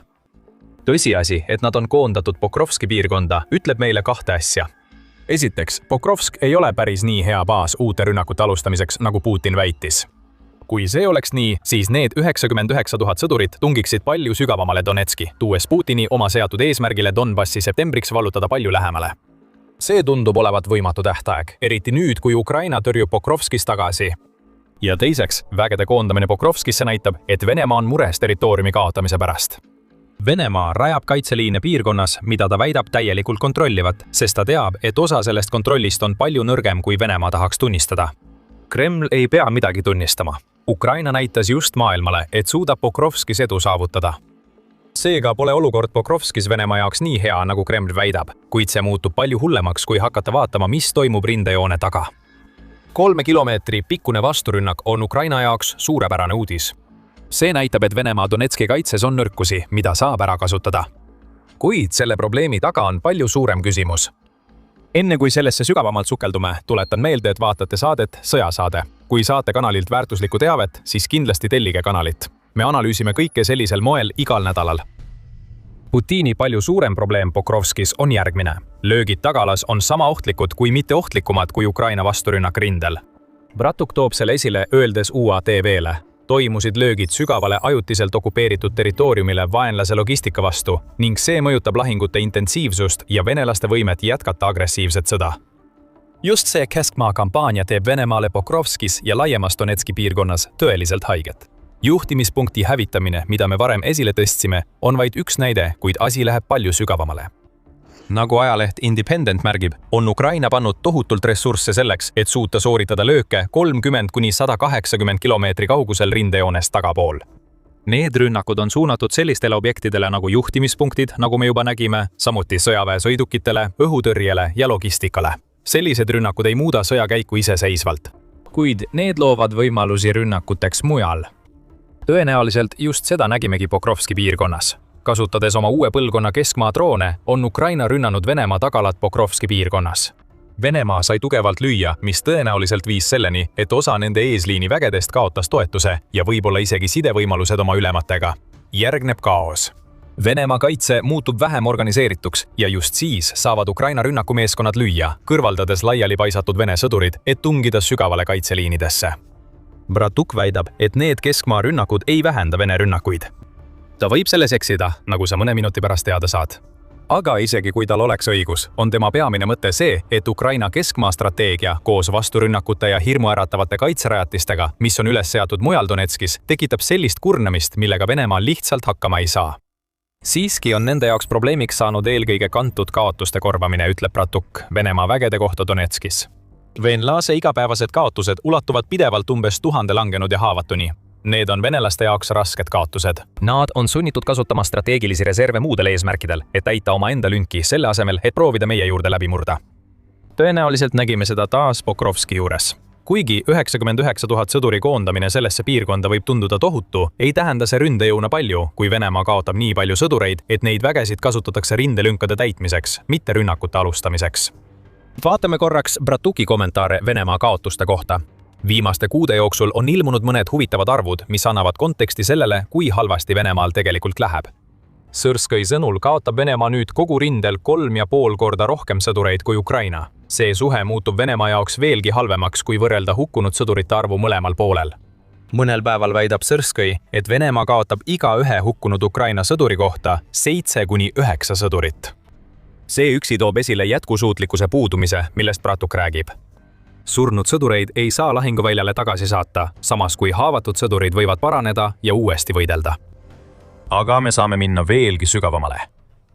tõsiasi, et nad on koondatud Pokrovski piirkonda, ütleb meile kahte asja. esiteks, Pokrovsk ei ole päris nii hea baas uute rünnakute alustamiseks, nagu Putin väitis. Kui see oleks nii, siis need 99 000 sõdurit tungiksid palju sügavamale Donetski, tuues Putini oma seatud eesmärgile Donbassi septembriks vallutada palju lähemale. See tundub olevat võimatu tähtaeg, eriti nüüd, kui Ukraina tõrjub Pokrovskis tagasi. Ja teiseks, vägede koondamine Pokrovskisse näitab, et Venemaa on mures territooriumi kaotamise pärast. Venemaa rajab kaitseliine piirkonnas, mida ta väidab täielikult kontrollivat, sest ta teab, et osa sellest kontrollist on palju nõrgem, kui Venemaa tahaks tunnistada. Kreml ei pea midagi tunnistama. Ukraina näitas just maailmale, et suudab Pokrovskis edu saavutada. Seega pole olukord Pokrovskis Venemaa jaoks nii hea, nagu Kreml väidab, kuid see muutub palju hullemaks, kui hakata vaatama, mis toimub rindejoone taga. 3 kilomeetri pikkune vasturünnak on Ukraina jaoks suurepärane uudis. See näitab, et Venemaa Donetski kaitses on nõrkusi, mida saab ära kasutada. Kuid selle probleemi taga on palju suurem küsimus. Enne kui sellesse sügavamalt sukeldume, tuletan meelde, et vaatate saadet Sõjasaade. Kui saate kanalilt väärtuslikku teavet, siis kindlasti tellige kanalit. Me analüüsime kõike sellisel moel igal nädalal. Putini palju suurem probleem Pokrovskis on järgmine. Löögid tagalas on sama ohtlikud kui mitte ohtlikumad kui Ukraina vasturünnak rindel. Bratuk toob selle esile, öeldes UATV-le. Toimusid löögid sügavale ajutiselt okupeeritud territooriumile vaenlase logistika vastu ning see mõjutab lahingute intensiivsust ja venelaste võimet jätkata agressiivset sõda. Just see keskmaa kampaania teeb Venemaale Pokrovskis ja laiemas Donetski piirkonnas tõeliselt haiget. Juhtimispunkti hävitamine, mida me varem esile tõstsime, on vaid üks näide, kuid asi läheb palju sügavamale. Nagu ajaleht Independent märgib, on Ukraina pannud tohutult ressursse selleks, et suuta sooritada lööke 30–180 kilomeetri kaugusel rindejoonest tagapool. Need rünnakud on suunatud sellistele objektidele nagu juhtimispunktid, nagu me juba nägime, samuti sõjaväesõidukitele, õhutõrjele ja logistikale. Sellised rünnakud ei muuda sõjakäiku iseseisvalt, kuid need loovad võimalusi rünnakuteks mujal. Tõenäoliselt just seda nägimegi Pokrovski piirkonnas. Kasutades oma uue põlvkonna keskmaa droone, on Ukraina rünnanud Venemaa tagalat Pokrovski piirkonnas. Venemaa sai tugevalt lüüa, mis tõenäoliselt viis selleni, et osa nende eesliini vägedest kaotas toetuse ja võib-olla isegi sidevõimalused oma ülematega. Järgneb kaos. Venemaa kaitse muutub vähem organiseerituks ja just siis saavad Ukraina rünnakumeeskonnad lüüa, kõrvaldades laiali paisatud Vene sõdurid, et tungida sügavale kaitseliinidesse. Bratuk väidab, et need keskmaa rünnakud ei vähenda Vene rünnakuid. Ta võib selles eksida, nagu sa mõne minuti pärast teada saad. Aga isegi kui tal oleks õigus, on tema peamine mõte see, et Ukraina keskmaa strateegia koos vasturünnakute ja hirmuäratavate kaitserajatistega, mis on üles seatud mujal Donetskis, tekitab sellist kurnamist, millega Venemaa lihtsalt hakkama ei saa. Siiski on nende jaoks probleemiks saanud eelkõige kantud kaotuste korvamine, ütleb Bratuk Venemaa vägede kohta Donetskis. Venelase igapäevased kaotused ulatuvad pidevalt umbes 1000 langenud ja haavatuni. Need on venelaste jaoks rasked kaotused. Nad on sunnitud kasutama strateegilisi reserve muudel eesmärkidel, et täita omaenda lünki selle asemel, et proovida meie juurde läbi murda. Tõenäoliselt nägime seda taas Pokrovski juures. Kuigi 99 000 sõduri koondamine sellesse piirkonda võib tunduda tohutu, ei tähenda see ründejõuna palju, kui Venemaa kaotab nii palju sõdureid, et neid vägesid kasutatakse rindelünkade täitmiseks, mitte rünnakute alustamiseks. Vaatame korraks Bratuki kommentaare Venemaa kaotuste kohta. Viimaste kuude jooksul on ilmunud mõned huvitavad arvud, mis annavad konteksti sellele, kui halvasti Venemaal tegelikult läheb. Sõrskõi sõnul kaotab Venemaa nüüd kogu rindel 3,5 korda rohkem sõdureid kui Ukraina. See suhe muutub Venemaa jaoks veelgi halvemaks, kui võrrelda hukkunud sõdurite arvu mõlemal poolel. Mõnel päeval väidab Sõrskõi, et Venemaa kaotab iga ühe hukkunud Ukraina sõduri kohta 7–9 sõdurit. See üksi toob esile jätkusuutlikkuse puudumise, millest Bratuk räägib. Surnud sõdureid ei saa lahinguväljale tagasi saata, samas kui haavatud sõdurid võivad paraneda ja uuesti võidelda. Aga me saame minna veelgi sügavamale.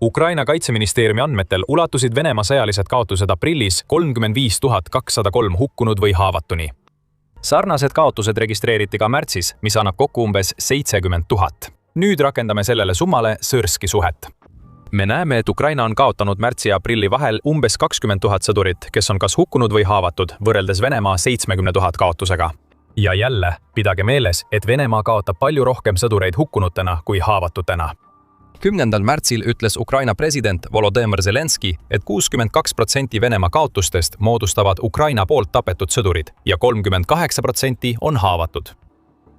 Ukraina kaitseministeeriumi andmetel ulatusid Venemaa sõjalised kaotused aprillis 35 203 hukkunud või haavatuni. Sarnased kaotused registreeriti ka märtsis, mis annab kokku umbes 70 000. Nüüd rakendame sellele summale Sõrski suhet. Me näeme, et Ukraina on kaotanud märtsi ja aprilli vahel umbes 20 000 sõdurit, kes on kas hukkunud või haavatud, võrreldes Venemaa 70 000 kaotusega. Ja jälle, pidage meeles, et Venemaa kaotab palju rohkem sõdureid hukkunutena kui haavatutena. 10. märtsil ütles Ukraina president Volodõmõr Zelenski, et 62% Venemaa kaotustest moodustavad Ukraina poolt tapetud sõdurid ja 38% on haavatud.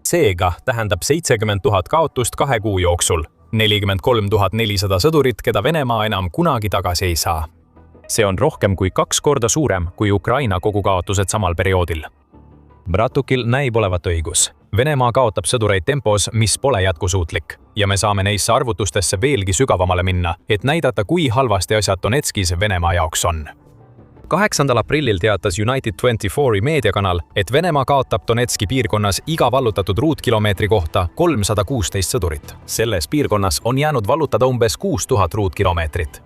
Seega tähendab 70 000 kaotust 2 kuu jooksul. 43 400 sõdurit, keda Venemaa enam kunagi tagasi ei saa. see on rohkem kui 2 korda suurem kui Ukraina kogukaotused samal perioodil. Bratukil näib olevat õigus. Venemaa kaotab sõdureid tempos, mis pole jätkusuutlik ja me saame neisse arvutustesse veelgi sügavamale minna, et näidata, kui halvasti asjad Donetskis Venemaa jaoks on. 8. aprillil teatas United24 meediakanal, et Venemaa kaotab Donetski piirkonnas iga vallutatud ruutkilomeetri kohta 316 sõdurit. Selles piirkonnas on jäänud vallutada umbes 6000 ruutkilomeetrit.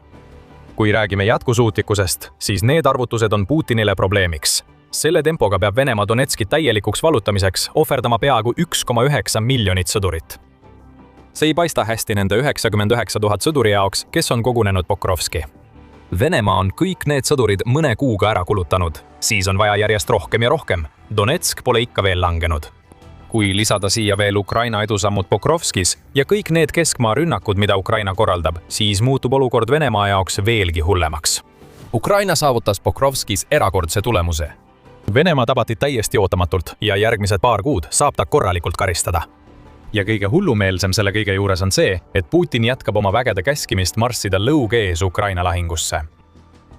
Kui räägime jätkusuutlikkusest, siis need arvutused on Putinile probleemiks. Selle tempoga peab Venemaa Donetski täielikuks vallutamiseks ohverdama peaaegu 1,9 miljonit sõdurit. See ei paista hästi nende 99 000 sõduri jaoks, kes on kogunenud Pokrovski. Venemaa on kõik need sõdurid mõne kuuga ära kulutanud, siis on vaja järjest rohkem ja rohkem. Donetsk pole ikka veel langenud. Kui lisada siia veel Ukraina edusammud Pokrovskis ja kõik need keskmaa rünnakud, mida Ukraina korraldab, siis muutub olukord Venemaa jaoks veelgi hullemaks. Ukraina saavutas Pokrovskis erakordse tulemuse. Venemaa tabati täiesti ootamatult ja järgmised paar kuud saab ta korralikult karistada. Ja kõige hullumeelsem selle kõige juures on see, et Putin jätkab oma vägede käskimist marssida lõug ees Ukraina lahingusse.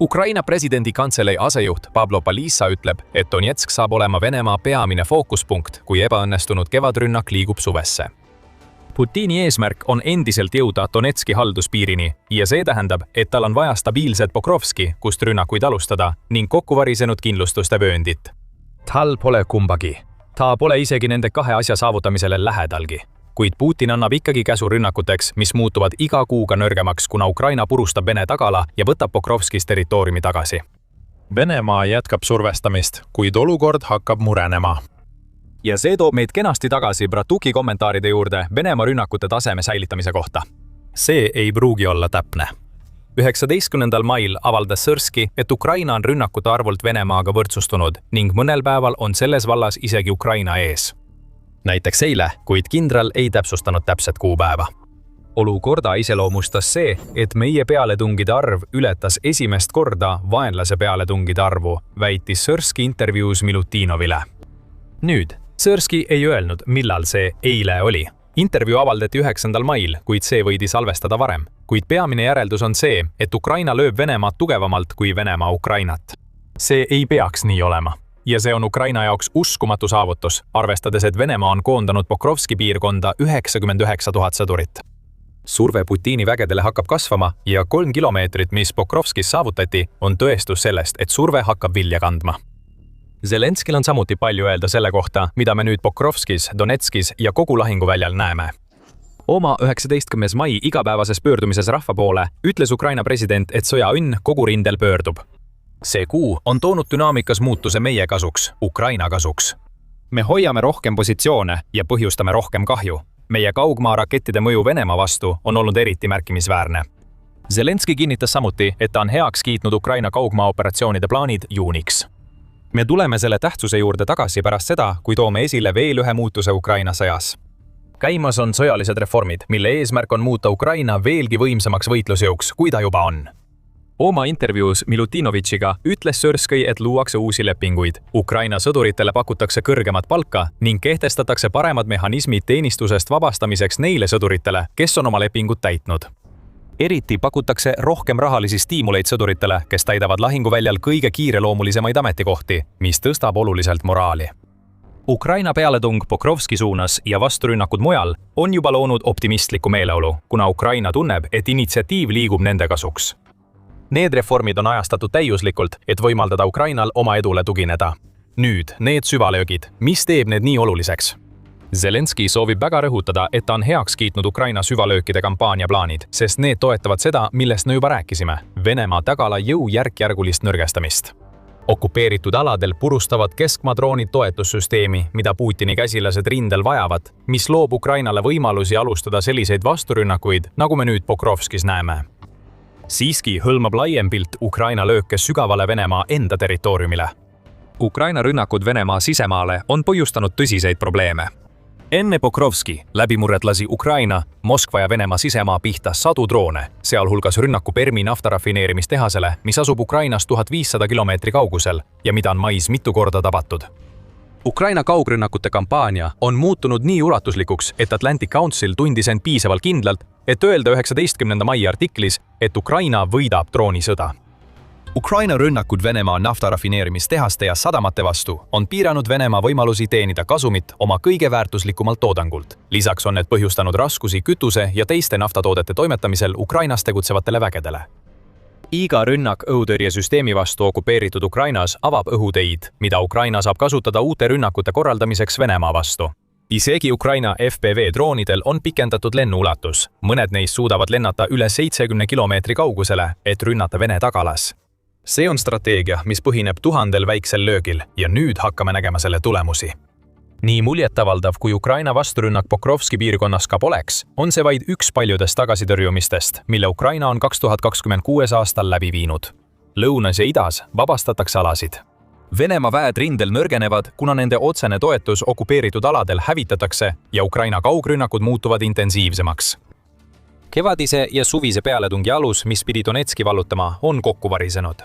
Ukraina presidendi kantselei asejuht Pablo Palisa ütleb, et Donetsk saab olema Venemaa peamine fookuspunkt, kui ebaõnnestunud kevadrünnak liigub suvesse. Putini eesmärk on endiselt jõuda Donetski halduspiirini ja see tähendab, et tal on vaja stabiilset Pokrovski, kust rünnakuid alustada ning kokkuvarisenud kindlustuste vööndit. Tal pole kumbagi. Ta pole isegi nende kahe asja saavutamisele lähedalgi. Kuid Putin annab ikkagi käsu rünnakuteks, mis muutuvad iga kuuga nõrgemaks, kuna Ukraina purustab Vene tagala ja võtab Pokrovskis territooriumi tagasi. Venemaa jätkab survestamist, kuid olukord hakkab murenema. Ja see toob meid kenasti tagasi Bratuki kommentaaride juurde Venemaa rünnakute taseme säilitamise kohta. See ei pruugi olla täpne. 19. mail avaldas Sõrski, et Ukraina on rünnakute arvult Venemaaga võrdsustunud ning mõnel päeval on selles vallas isegi Ukraina ees. Näiteks eile, kuid kindral ei täpsustanud täpset kuupäeva. Olukorda iseloomustas see, et meie pealetungide arv ületas esimest korda vaenlase pealetungide arvu, väitis Sõrski intervjuus Milutinovile. Nüüd, Sõrski ei öelnud, millal see eile oli. Intervjuu avaldati 9. mail, kuid see võidi salvestada varem. Kuid peamine järeldus on see, et Ukraina lööb Venemaad tugevamalt kui Venemaa Ukrainat. See ei peaks nii olema. Ja see on Ukraina jaoks uskumatu saavutus, arvestades, et Venemaa on koondanud Pokrovski piirkonda 99 000 sõdurit. Surve Putini vägedele hakkab kasvama ja 3 kilomeetrit, mis Pokrovskis saavutati, on tõestus sellest, et surve hakkab vilja kandma. Zelenskil on samuti palju öelda selle kohta, mida me nüüd Pokrovskis, Donetskis ja kogu lahinguväljal näeme. Oma 19. mai igapäevases pöördumises rahva poole ütles Ukraina president, et sõjaõnn kogu rindel pöördub. See kuu on toonud dünaamikas muutuse meie kasuks, Ukraina kasuks. Me hoiame rohkem positsioone ja põhjustame rohkem kahju. Meie kaugmaa rakettide mõju Venemaa vastu on olnud eriti märkimisväärne. Zelenski kinnitas samuti, et ta on heaks kiitnud Ukraina kaugmaa operatsioonide plaanid juuniks. Me tuleme selle tähtsuse juurde tagasi pärast seda, kui toome esile veel ühe muutuse Ukraina sõjas. Käimas on sõjalised reformid, mille eesmärk on muuta Ukraina veelgi võimsamaks võitlusjõuks, kui ta juba on. Oma intervjuus Milutinovitšiga ütles Sõrski, et luuakse uusi lepinguid. Ukraina sõduritele pakutakse kõrgemat palka ning kehtestatakse paremad mehhanismid teenistusest vabastamiseks neile sõduritele, kes on oma lepingut täitnud. Eriti pakutakse rohkem rahalisi stiimuleid sõduritele, kes täidavad lahinguväljal kõige kiireloomulisemaid ametikohti, mis tõstab oluliselt moraali. Ukraina pealetung Pokrovski suunas ja vasturünnakud mujal on juba loonud optimistlikku meeleolu, kuna Ukraina tunneb, et initsiatiiv liigub nende kasuks. Need reformid on ajastatud täiuslikult, et võimaldada Ukrainal oma edule tugineda. Nüüd need süvalöögid, mis teeb need nii oluliseks? Zelenski soovib väga rõhutada, et ta on heaks kiitnud Ukraina süvalöökide kampaania plaanid, sest need toetavad seda, millest me juba rääkisime, Venemaa tagala jõu järk-järgulist nõrgestamist. Okupeeritud aladel purustavad keskmaadroonid toetussüsteemi, mida Putini käsilased rindel vajavad, mis loob Ukrainale võimalusi alustada selliseid vasturünnakuid, nagu me nüüd Pokrovskis näeme. Siiski hõlmab laiem pilt Ukraina lööke sügavale Venemaa enda territooriumile. Ukraina rünnakud Venemaa sisemaale on põhjustanud tõsiseid probleeme. Enne Pokrovski läbimurret lasi Ukraina, Moskva ja Venemaa sisemaa pihta sadu droone, sealhulgas rünnaku Permi naftarafineerimistehasele, mis asub Ukrainast 1500 kilomeetri kaugusel ja mida on mais mitu korda tabatud. Ukraina kaugrünnakute kampaania on muutunud nii ulatuslikuks, et Atlantic Council tundis end piisavalt kindlalt, et öelda 19. mai artiklis, et Ukraina võidab droonisõda. Ukraina rünnakud Venemaa naftarafineerimistehaste ja sadamate vastu on piiranud Venemaa võimalusi teenida kasumit oma kõige väärtuslikumalt toodangult. Lisaks on need põhjustanud raskusi kütuse ja teiste naftatoodete toimetamisel Ukrainas tegutsevatele vägedele. Iga rünnak õhutõrjesüsteemi vastu okupeeritud Ukrainas avab õhuteid, mida Ukraina saab kasutada uute rünnakute korraldamiseks Venemaa vastu. Isegi Ukraina FPV droonidel on pikendatud lennuulatus. Mõned neist suudavad lennata üle 70 kilomeetri kaugusele, et rünnata Vene tagalas. See on strateegia, mis põhineb 1000 väiksel löögil ja nüüd hakkame nägema selle tulemusi. Nii muljetavaldav, kui Ukraina vasturünnak Pokrovski piirkonnas ka poleks, on see vaid üks paljudest tagasitõrjumistest, mille Ukraina on 2026 aastal läbi viinud. Lõunas ja idas vabastatakse alasid. Venemaa väed rindel nõrgenevad, kuna nende otsene toetus okupeeritud aladel hävitatakse ja Ukraina kaugrünnakud muutuvad intensiivsemaks. Kevadise ja suvise pealetungi alus, mis pidi Donetski vallutama, on kokku varisenud.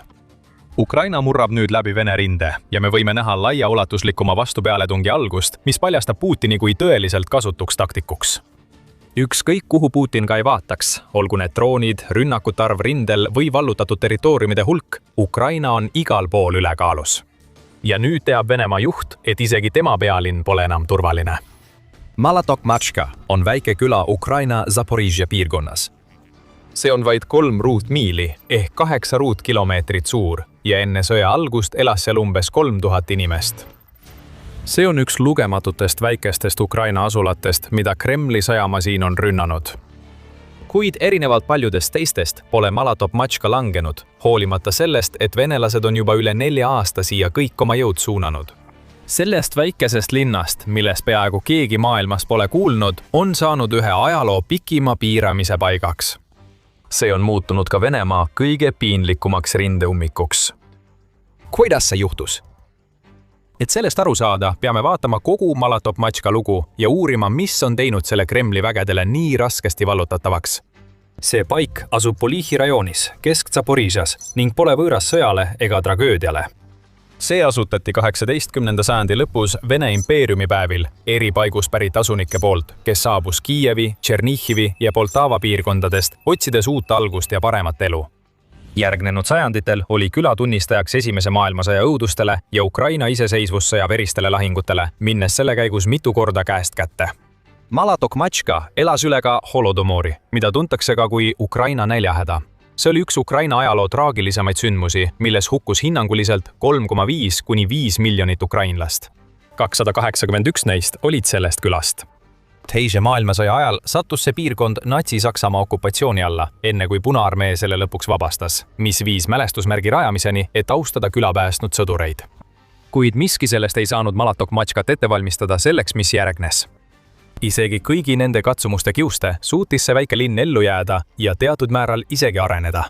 Ukraina murrab nüüd läbi Vene rinde ja me võime näha laiaulatuslikuma vastupealetungi algust, mis paljastab Putini kui tõeliselt kasutuks taktikuks. Ükskõik kuhu Putin ka ei vaataks, olgu need droonid, rünnakute arv rindel või vallutatud territooriumide hulk, Ukraina on igal pool ülekaalus. Ja nüüd teab Venemaa juht, et isegi tema pealinn pole enam turvaline. Malatokmatška on väike küla Ukraina Zaporižja piirkonnas. See on vaid 3 ruutmiili ehk 8 ruutkilomeetrit suur ja enne sõja algust elas seal umbes 3000 inimest. See on üks lugematutest väikestest Ukraina asulatest, mida Kremli sõjamasiin on rünnanud. Kuid erinevalt paljudest teistest pole Malatokmatška langenud, hoolimata sellest, et venelased on juba üle 4 aasta siia kõik oma jõud suunanud. Sellest väikesest linnast, millest peaaegu keegi maailmas pole kuulnud, on saanud ühe ajaloo pikima piiramise paigaks. See on muutunud ka Venemaa kõige piinlikumaks rindeummikuks. Kuidas see juhtus? Et sellest aru saada, peame vaatama kogu Malatokmatška lugu ja uurima, mis on teinud selle Kremli vägedele nii raskesti vallutatavaks. See paik asub Polihi rajoonis, Kesk-Zaporižjas ning pole võõras sõjale ega tragöödiale. See asutati 18. sajandi lõpus Vene impeeriumi päevil eripaigus pärit asunike poolt, kes saabus Kiievi, Tšernihivi ja Poltava piirkondadest, otsides uut algust ja paremat elu. Järgnenud sajanditel oli küla tunnistajaks Esimese maailmasõja õudustele ja Ukraina iseseisvussõja veristele lahingutele, minnes selle käigus mitu korda käest kätte. Malatokmatška elas üle ka Holodomori, mida tuntakse ka kui Ukraina näljahäda. See oli üks Ukraina ajaloo traagilisemaid sündmusi, milles hukkus hinnanguliselt 3,5 kuni 5 miljonit ukrainlast. 281 neist olid sellest külast. Teise maailmasõja ajal sattus see piirkond Natsi-Saksamaa okupatsiooni alla, enne kui Punaarmee selle lõpuks vabastas, mis viis mälestusmärgi rajamiseni, et austada küla päästnud sõdureid. Kuid miski sellest ei saanud Malatokmatškat ette valmistada selleks, mis järgnes. Isegi kõigi nende katsumuste kiuste suutis see väike linn ellu jääda ja teatud määral isegi areneda.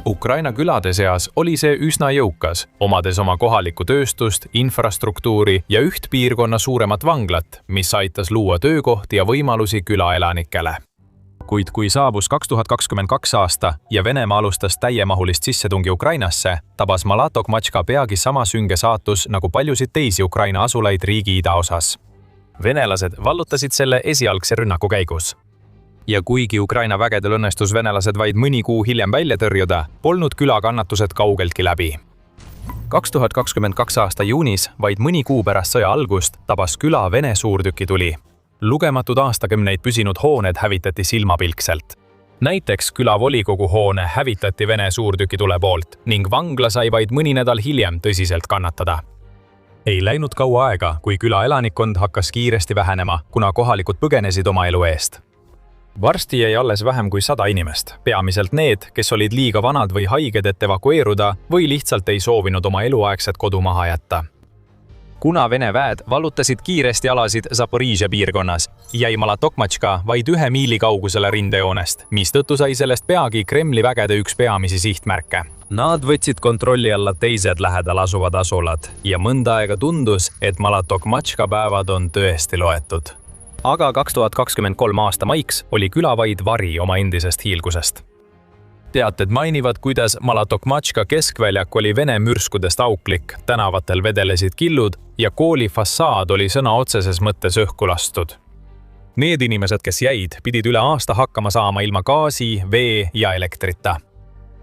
Ukraina külade seas oli see üsna jõukas, omades oma kohalikku tööstust, infrastruktuuri ja üht piirkonna suuremat vanglat, mis aitas luua töökohti ja võimalusi külaelanikele. Kuid kui saabus 2022 aasta ja Venemaa alustas täiemahulist sissetungi Ukrainasse, tabas Malatokmatška peagi sama sünge saatus nagu paljusid teisi Ukraina asulaid riigi idaosas. Venelased vallutasid selle esialgse rünnaku käigus. Ja kuigi Ukraina vägedel õnnestus venelased vaid mõni kuu hiljem välja tõrjuda, polnud küla kannatused kaugeltki läbi. 2022 aasta juunis, vaid mõni kuu pärast sõja algust, tabas küla Vene suurtükituli. Lugematud aastakümneid püsinud hooned hävitati silmapilkselt. Näiteks küla volikogu hoone hävitati Vene suurtükitule poolt ning vangla sai vaid mõni nädal hiljem tõsiselt kannatada. Ei läinud kaua aega, kui küla elanikkond hakkas kiiresti vähenema, kuna kohalikud põgenesid oma elu eest. Varsti jäi alles vähem kui 100 inimest, peamiselt need, kes olid liiga vanad või haiged, et evakueeruda või lihtsalt ei soovinud oma eluaegset kodu maha jätta. Kuna Vene väed vallutasid kiiresti alasid Zaporižja piirkonnas, jäi Malatokmatška vaid 1 miili kaugusele rindejoonest, mistõttu sai sellest peagi Kremli vägede üks peamisi sihtmärke. Nad võtsid kontrolli alla teised lähedal asuvad asulad ja mõnda aega tundus, et Malatokmatška päevad on tõesti loetud. Aga 2023 aasta maiks oli küla vaid vari oma endisest hiilgusest. teated mainivad, kuidas Malatokmatška keskväljak oli Vene mürskudest auklik, tänavatel vedelesid killud ja kooli fassaad oli sõna otseses mõttes õhku lastud. Need inimesed, kes jäid, pidid üle aasta hakkama saama ilma gaasi, vee ja elektrita.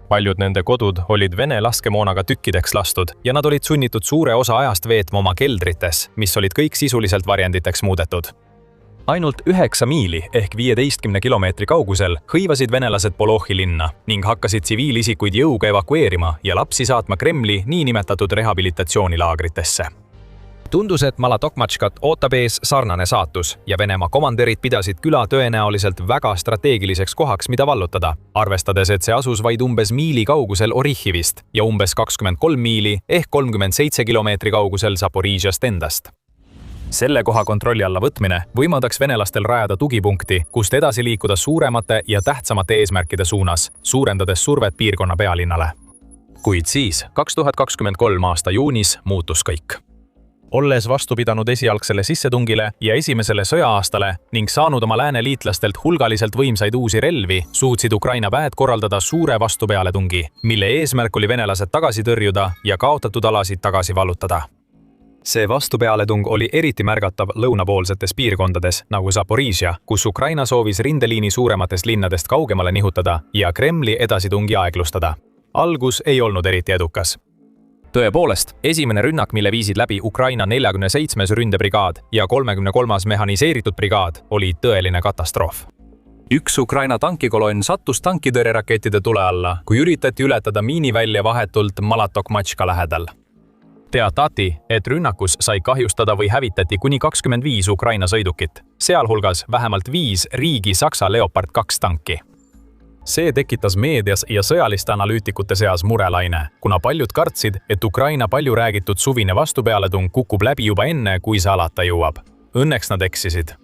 Paljud nende kodud olid Vene laskemoonaga tükkideks lastud ja nad olid sunnitud suure osa ajast veetma oma keldrites, mis olid kõik sisuliselt varjenditeks muudetud. Ainult 9 miili ehk 15 kilomeetri kaugusel hõivasid venelased Polohi linna ning hakkasid tsiviilisikuid jõuga evakueerima ja lapsi saatma Kremli niinimetatud rehabilitatsioonilaagritesse. Tundus, et Malatokmatškat ootab ees sarnane saatus ja Venemaa komanderid pidasid küla tõenäoliselt väga strateegiliseks kohaks, mida vallutada, arvestades, et see asus vaid umbes miili kaugusel Orihhivist ja umbes 23 miili ehk 37 kilomeetri kaugusel Zaporižjast endast. Selle koha kontrolli alla võtmine võimaldaks venelastel rajada tugipunkti, kust edasi liikuda suuremate ja tähtsamate eesmärkide suunas, suurendades survet piirkonna pealinnale. Kuid siis, 2023 aasta juunis muutus kõik. Olles vastu pidanud esialgsele sissetungile ja esimesele sõja-aastale ning saanud oma lääneliitlastelt hulgaliselt võimsaid uusi relvi, suutsid Ukraina väed korraldada suure vastupealetungi, mille eesmärk oli venelased tagasi tõrjuda ja kaotatud alasid tagasi vallutada. See vastupealetung oli eriti märgatav lõunapoolsetes piirkondades nagu Zaporižja, kus Ukraina soovis rindeliini suurematest linnadest kaugemale nihutada ja Kremli edasitungi aeglustada. Algus ei olnud eriti edukas. Tõepoolest, esimene rünnak, mille viisid läbi Ukraina 47. ründebrigaad ja 33. mehaniseeritud brigaad, oli tõeline katastroof. Üks Ukraina tankikolonn sattus tankitõrjerakettide tule alla, kui üritati ületada miinivälja vahetult Malatokmatška lähedal. Teatati, et rünnakus sai kahjustada või hävitati kuni 25 Ukraina sõidukit, sealhulgas vähemalt 5 riigi Saksa Leopard 2 tanki. See tekitas meedias ja sõjaliste analüütikute seas murelaine, kuna paljud kartsid, et Ukraina palju räägitud suvine vastupealetung kukub läbi juba enne, kui see alata jõuab. Õnneks nad eksisid.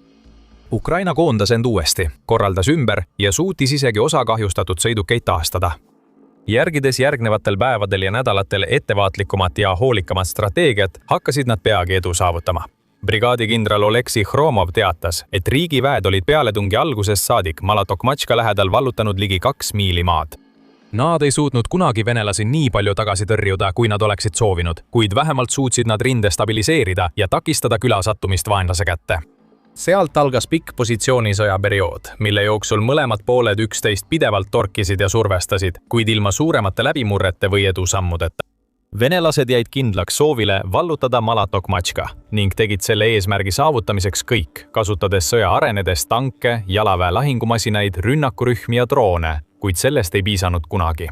Ukraina koondas end uuesti, korraldas ümber ja suutis isegi osa kahjustatud sõidukeid taastada. Järgides järgnevatel päevadel ja nädalatel ettevaatlikumat ja hoolikamat strateegiat, hakkasid nad peagi edu saavutama. Brigaadikindral Oleksii Hromov teatas, et riigiväed olid pealetungi algusest saadik Malatokmatška lähedal vallutanud ligi 2 miili maad. Nad ei suutnud kunagi venelasi nii palju tagasi tõrjuda, kui nad oleksid soovinud, kuid vähemalt suutsid nad rinde stabiliseerida ja takistada küla sattumist vaenlase kätte. Sealt algas pikk positsioonisõja periood, mille jooksul mõlemad pooled üksteist pidevalt torkisid ja survestasid, kuid ilma suuremate läbimurrete või edusammudeta. Venelased jäid kindlaks soovile vallutada Malatokmatška ning tegid selle eesmärgi saavutamiseks kõik, kasutades sõja arenedes tanke, jalaväe lahingumasinaid, rünnakurühmi ja droone, kuid sellest ei piisanud kunagi.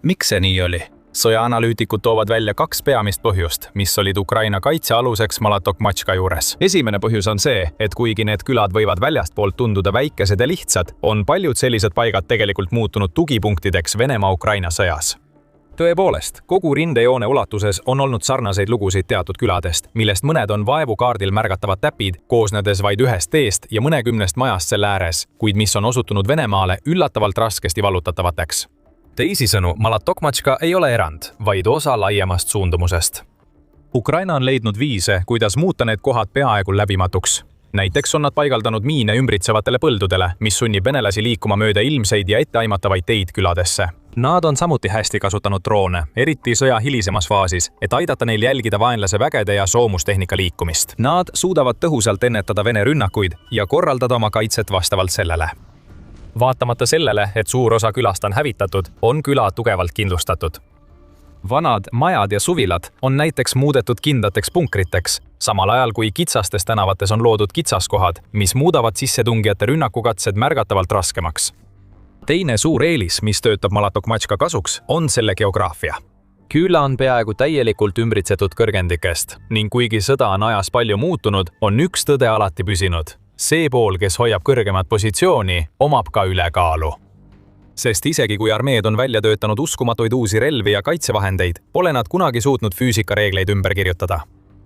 Miks see nii oli? Sõjaanalüütikud toovad välja 2 peamist põhjust, mis olid Ukraina kaitse aluseks Malatokmatška juures. Esimene põhjus on see, et kuigi need külad võivad väljastpoolt tunduda väikesed ja lihtsad, on paljud sellised paigad tegelikult muutunud tugipunktideks Venemaa-Ukraina sõjas. Tõepoolest, kogu rindejoone ulatuses on olnud sarnaseid lugusid teatud küladest, millest mõned on vaevukaardil märgatavad täpid, koosnedes vaid 1 teest ja mõnekümnest majast selle ääres, kuid mis on osutunud Venemaale üllatavalt raskesti vallutatavateks. Teisisõnu, Malatokmatška ei ole erand, vaid osa laiemast suundumusest. Ukraina on leidnud viise, kuidas muuta need kohad peaaegu läbimatuks. Näiteks on nad paigaldanud miine ümbritsevatele põldudele, mis sunnib venelasi liikuma mööda ilmseid ja etteaimatavaid teid küladesse. Nad on samuti hästi kasutanud droone, eriti sõja hilisemas faasis, et aidata neil jälgida vaenlase vägede ja soomustehnika liikumist. Nad suudavad tõhusalt ennetada Vene rünnakuid ja korraldada oma kaitset vastavalt sellele. Vaatamata sellele, et suur osa külast on hävitatud, on küla tugevalt kindlustatud. Vanad majad ja suvilad on näiteks muudetud kindlateks punkriteks, samal ajal kui kitsastes tänavates on loodud kitsaskohad, mis muudavad sissetungijate rünnakukatsed märgatavalt raskemaks. Teine suur eelis, mis töötab Malatokmatška kasuks, on selle geograafia. Küla on peaaegu täielikult ümbritsetud kõrgendikest ning kuigi sõda on ajas palju muutunud, on üks tõde alati püsinud. See pool, kes hoiab kõrgemat positsiooni, omab ka ülekaalu. Sest isegi kui armeed on välja töötanud uskumatuid uusi relvi ja kaitsevahendeid, pole nad kunagi suutnud füüsikareegleid ümber kirjutada.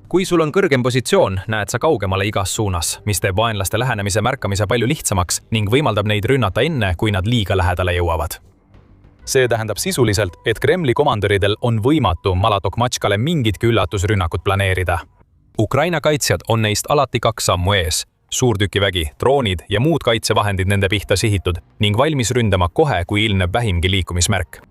Kui sul on kõrgem positsioon, näed sa kaugemale igas suunas, mis teeb vaenlaste lähenemise märkamise palju lihtsamaks ning võimaldab neid rünnata enne, kui nad liiga lähedale jõuavad. See tähendab sisuliselt, et Kremli komandöridel on võimatu Malatokmatškale mingitki üllatusrünnakut planeerida. Ukraina kaitsjad on neist alati 2 sammu ees. suurtükivägi, droonid ja muud kaitsevahendid nende pihta sihitud ning valmis ründama kohe, kui ilmneb vähimgi liikumismärk.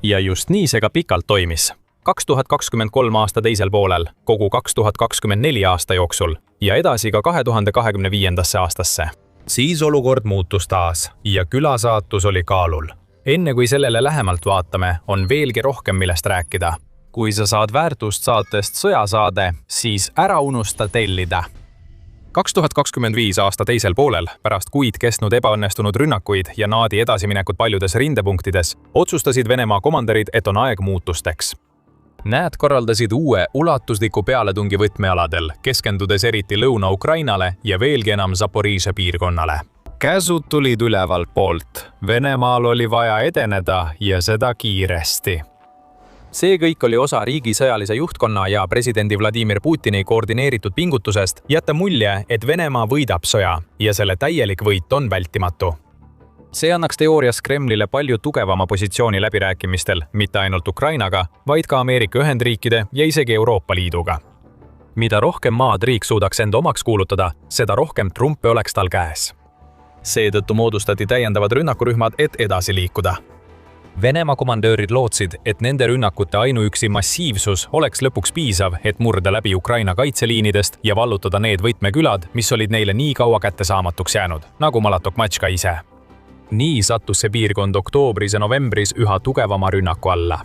Ja just nii see ka pikalt toimis. 2023 aasta teisel poolel, kogu 2024 aasta jooksul ja edasi ka 2025. aastasse. Siis olukord muutus taas ja küla saatus oli kaalul. Enne kui sellele lähemalt vaatame, on veelgi rohkem millest rääkida. Kui sa saad väärtust saatest sõjasaade, siis ära unusta tellida. 2025 aasta teisel poolel, pärast kuid kestnud ebaõnnestunud rünnakuid ja naadi edasiminekut paljudes rindepunktides, otsustasid Venemaa komanderid, et on aeg muutusteks. Nad korraldasid uue ulatusliku pealetungi võtmealadel, keskendudes eriti Lõuna-Ukrainale ja veelgi enam Zaporižžja piirkonnale. Käsud tulid ülevalt poolt. Venemaal oli vaja edeneda ja seda kiiresti. See kõik oli osa riigi sõjalise juhtkonna ja presidendi Vladimir Putini koordineeritud pingutusest jätta mulje, et Venemaa võidab sõja ja selle täielik võit on vältimatu. See annaks teoorias Kremlile palju tugevama positsiooni läbirääkimistel, mitte ainult Ukrainaga, vaid ka Ameerika Ühendriikide ja isegi Euroopa Liiduga. Mida rohkem maad riik suudaks enda omaks kuulutada, seda rohkem trumpe oleks tal käes. Seetõttu moodustati täiendavad rünnakurühmad, et edasi liikuda. Venemaa komandöörid lootsid, et nende rünnakute ainuüksi massiivsus oleks lõpuks piisav, et murda läbi Ukraina kaitseliinidest ja vallutada need võtmekülad, mis olid neile nii kaua kättesaamatuks jäänud, nagu Malatokmatška ise. Nii sattus see piirkond oktoobris ja novembris üha tugevama rünnaku alla.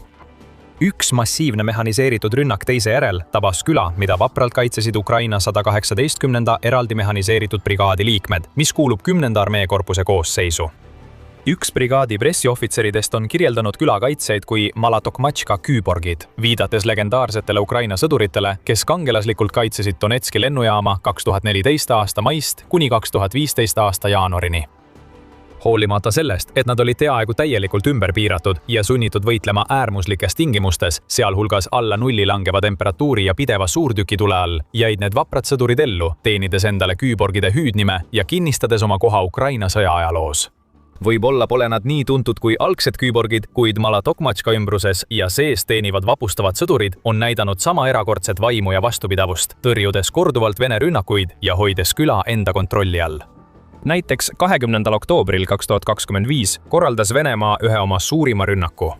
Üks massiivne mehhaniseeritud rünnak teise järel tabas küla, mida vapralt kaitsesid Ukraina 118. eraldi mehhaniseeritud brigaadi liikmed, mis kuulub 10. armeekorpuse koosseisu. Üks brigaadi pressiohvitseridest on kirjeldanud küla kaitseid kui Malatokmatška küüborgid, viidates legendaarsetele Ukraina sõduritele, kes kangelaslikult kaitsesid Donetski lennujaama 2014 aasta maist kuni 2015 aasta jaanuarini. Hoolimata sellest, et nad olid peaaegu täielikult ümber piiratud ja sunnitud võitlema äärmuslikes tingimustes, sealhulgas alla nulli langeva temperatuuri ja pideva suurtükitule all, jäid need vaprad sõdurid ellu, teenides endale küüborgide hüüdnime ja kinnistades oma koha Ukraina sõja ajaloos. Võib-olla pole nad nii tuntud kui algsed küüborgid, kuid Malatokmatška ümbruses ja sees teenivad vapustavad sõdurid on näidanud sama erakordset vaimu ja vastupidavust, tõrjudes korduvalt Vene rünnakuid ja hoides küla enda kontrolli all. Näiteks 20. oktoobril 2025 korraldas Venemaa ühe oma suurima rünnaku.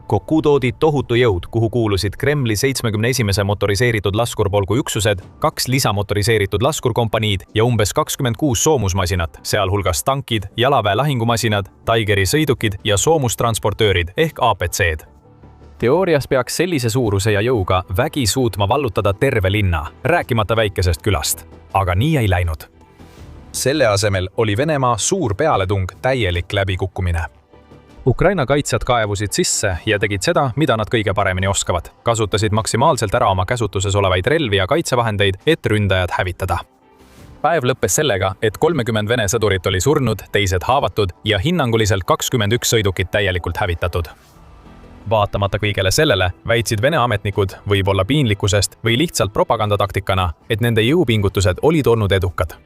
Kokku toodi tohutu jõud, kuhu kuulusid Kremli 71. motoriseeritud laskurpolgu üksused, 2 lisamotoriseeritud laskurkompaniid ja umbes 26 soomusmasinat, sealhulgas tankid, jalaväe lahingumasinad, Tigeri sõidukid ja soomustransportöörid ehk APC-d. Teoorias peaks sellise suuruse ja jõuga vägi suutma vallutada terve linna, rääkimata väikesest külast. Aga nii ei läinud. Selle asemel oli Venemaa suur pealetung täielik läbikukkumine. Ukraina kaitsjad kaevusid sisse ja tegid seda, mida nad kõige paremini oskavad. Kasutasid maksimaalselt ära oma käsutuses olevaid relvi ja kaitsevahendeid, et ründajad hävitada. Päev lõppes sellega, et 30 Vene sõdurit oli surnud, teised haavatud ja hinnanguliselt 21 sõidukit täielikult hävitatud. Vaatamata kõigele sellele väitsid Vene ametnikud võib-olla piinlikkusest või lihtsalt propagandataktikana, et nende jõupingutused olid olnud edukad.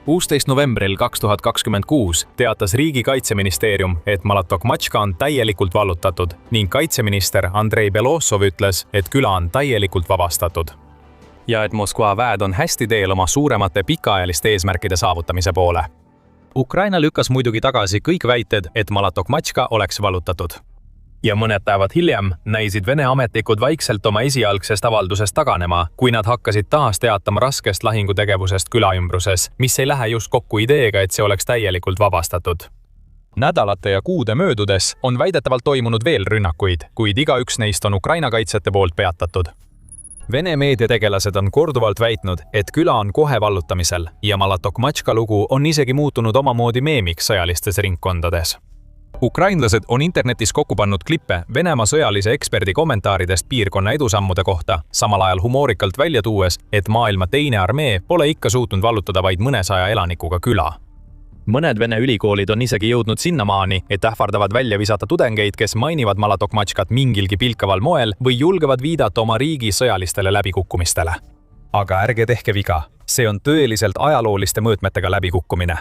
16. novembril 2026 teatas Riigi Kaitseministeerium, et Malatokmatška on täielikult vallutatud ning kaitseminister Andrei Belosov ütles, et küla on täielikult vabastatud. Ja et Moskva väed on hästi teel oma suuremate pikaajaliste eesmärkide saavutamise poole. Ukraina lükkas muidugi tagasi kõik väited, et Malatokmatška oleks vallutatud. Ja mõned päevad hiljem näisid Vene ametnikud vaikselt oma esialgsest avaldusest taganema, kui nad hakkasid taas teatama raskest lahingutegevusest külaümbruses, mis ei lähe just kokku ideega, et see oleks täielikult vabastatud. Nädalate ja kuude möödudes on väidetavalt toimunud veel rünnakuid, kuid igaüks neist on Ukraina kaitsjate poolt peatatud. Vene meediategelased on korduvalt väitnud, et küla on kohe vallutamisel ja Malatokmatška lugu on isegi muutunud omamoodi meemiks sõjalistes ringkondades. Ukrainlased on internetis kokku pannud klippe Venemaa sõjalise eksperdi kommentaaridest piirkonna edusammude kohta, samal ajal humoorikalt välja tuues, et maailma teine armee pole ikka suutnud vallutada vaid mõnesaja elanikuga küla. Mõned Vene ülikoolid on isegi jõudnud sinnamaani, et ähvardavad välja visata tudengeid, kes mainivad Malatokmatškat mingilgi pilkaval moel või julgevad viidata oma riigi sõjalistele läbikukkumistele. Aga ärge tehke viga, see on tõeliselt ajalooliste mõõtmetega läbikukkumine.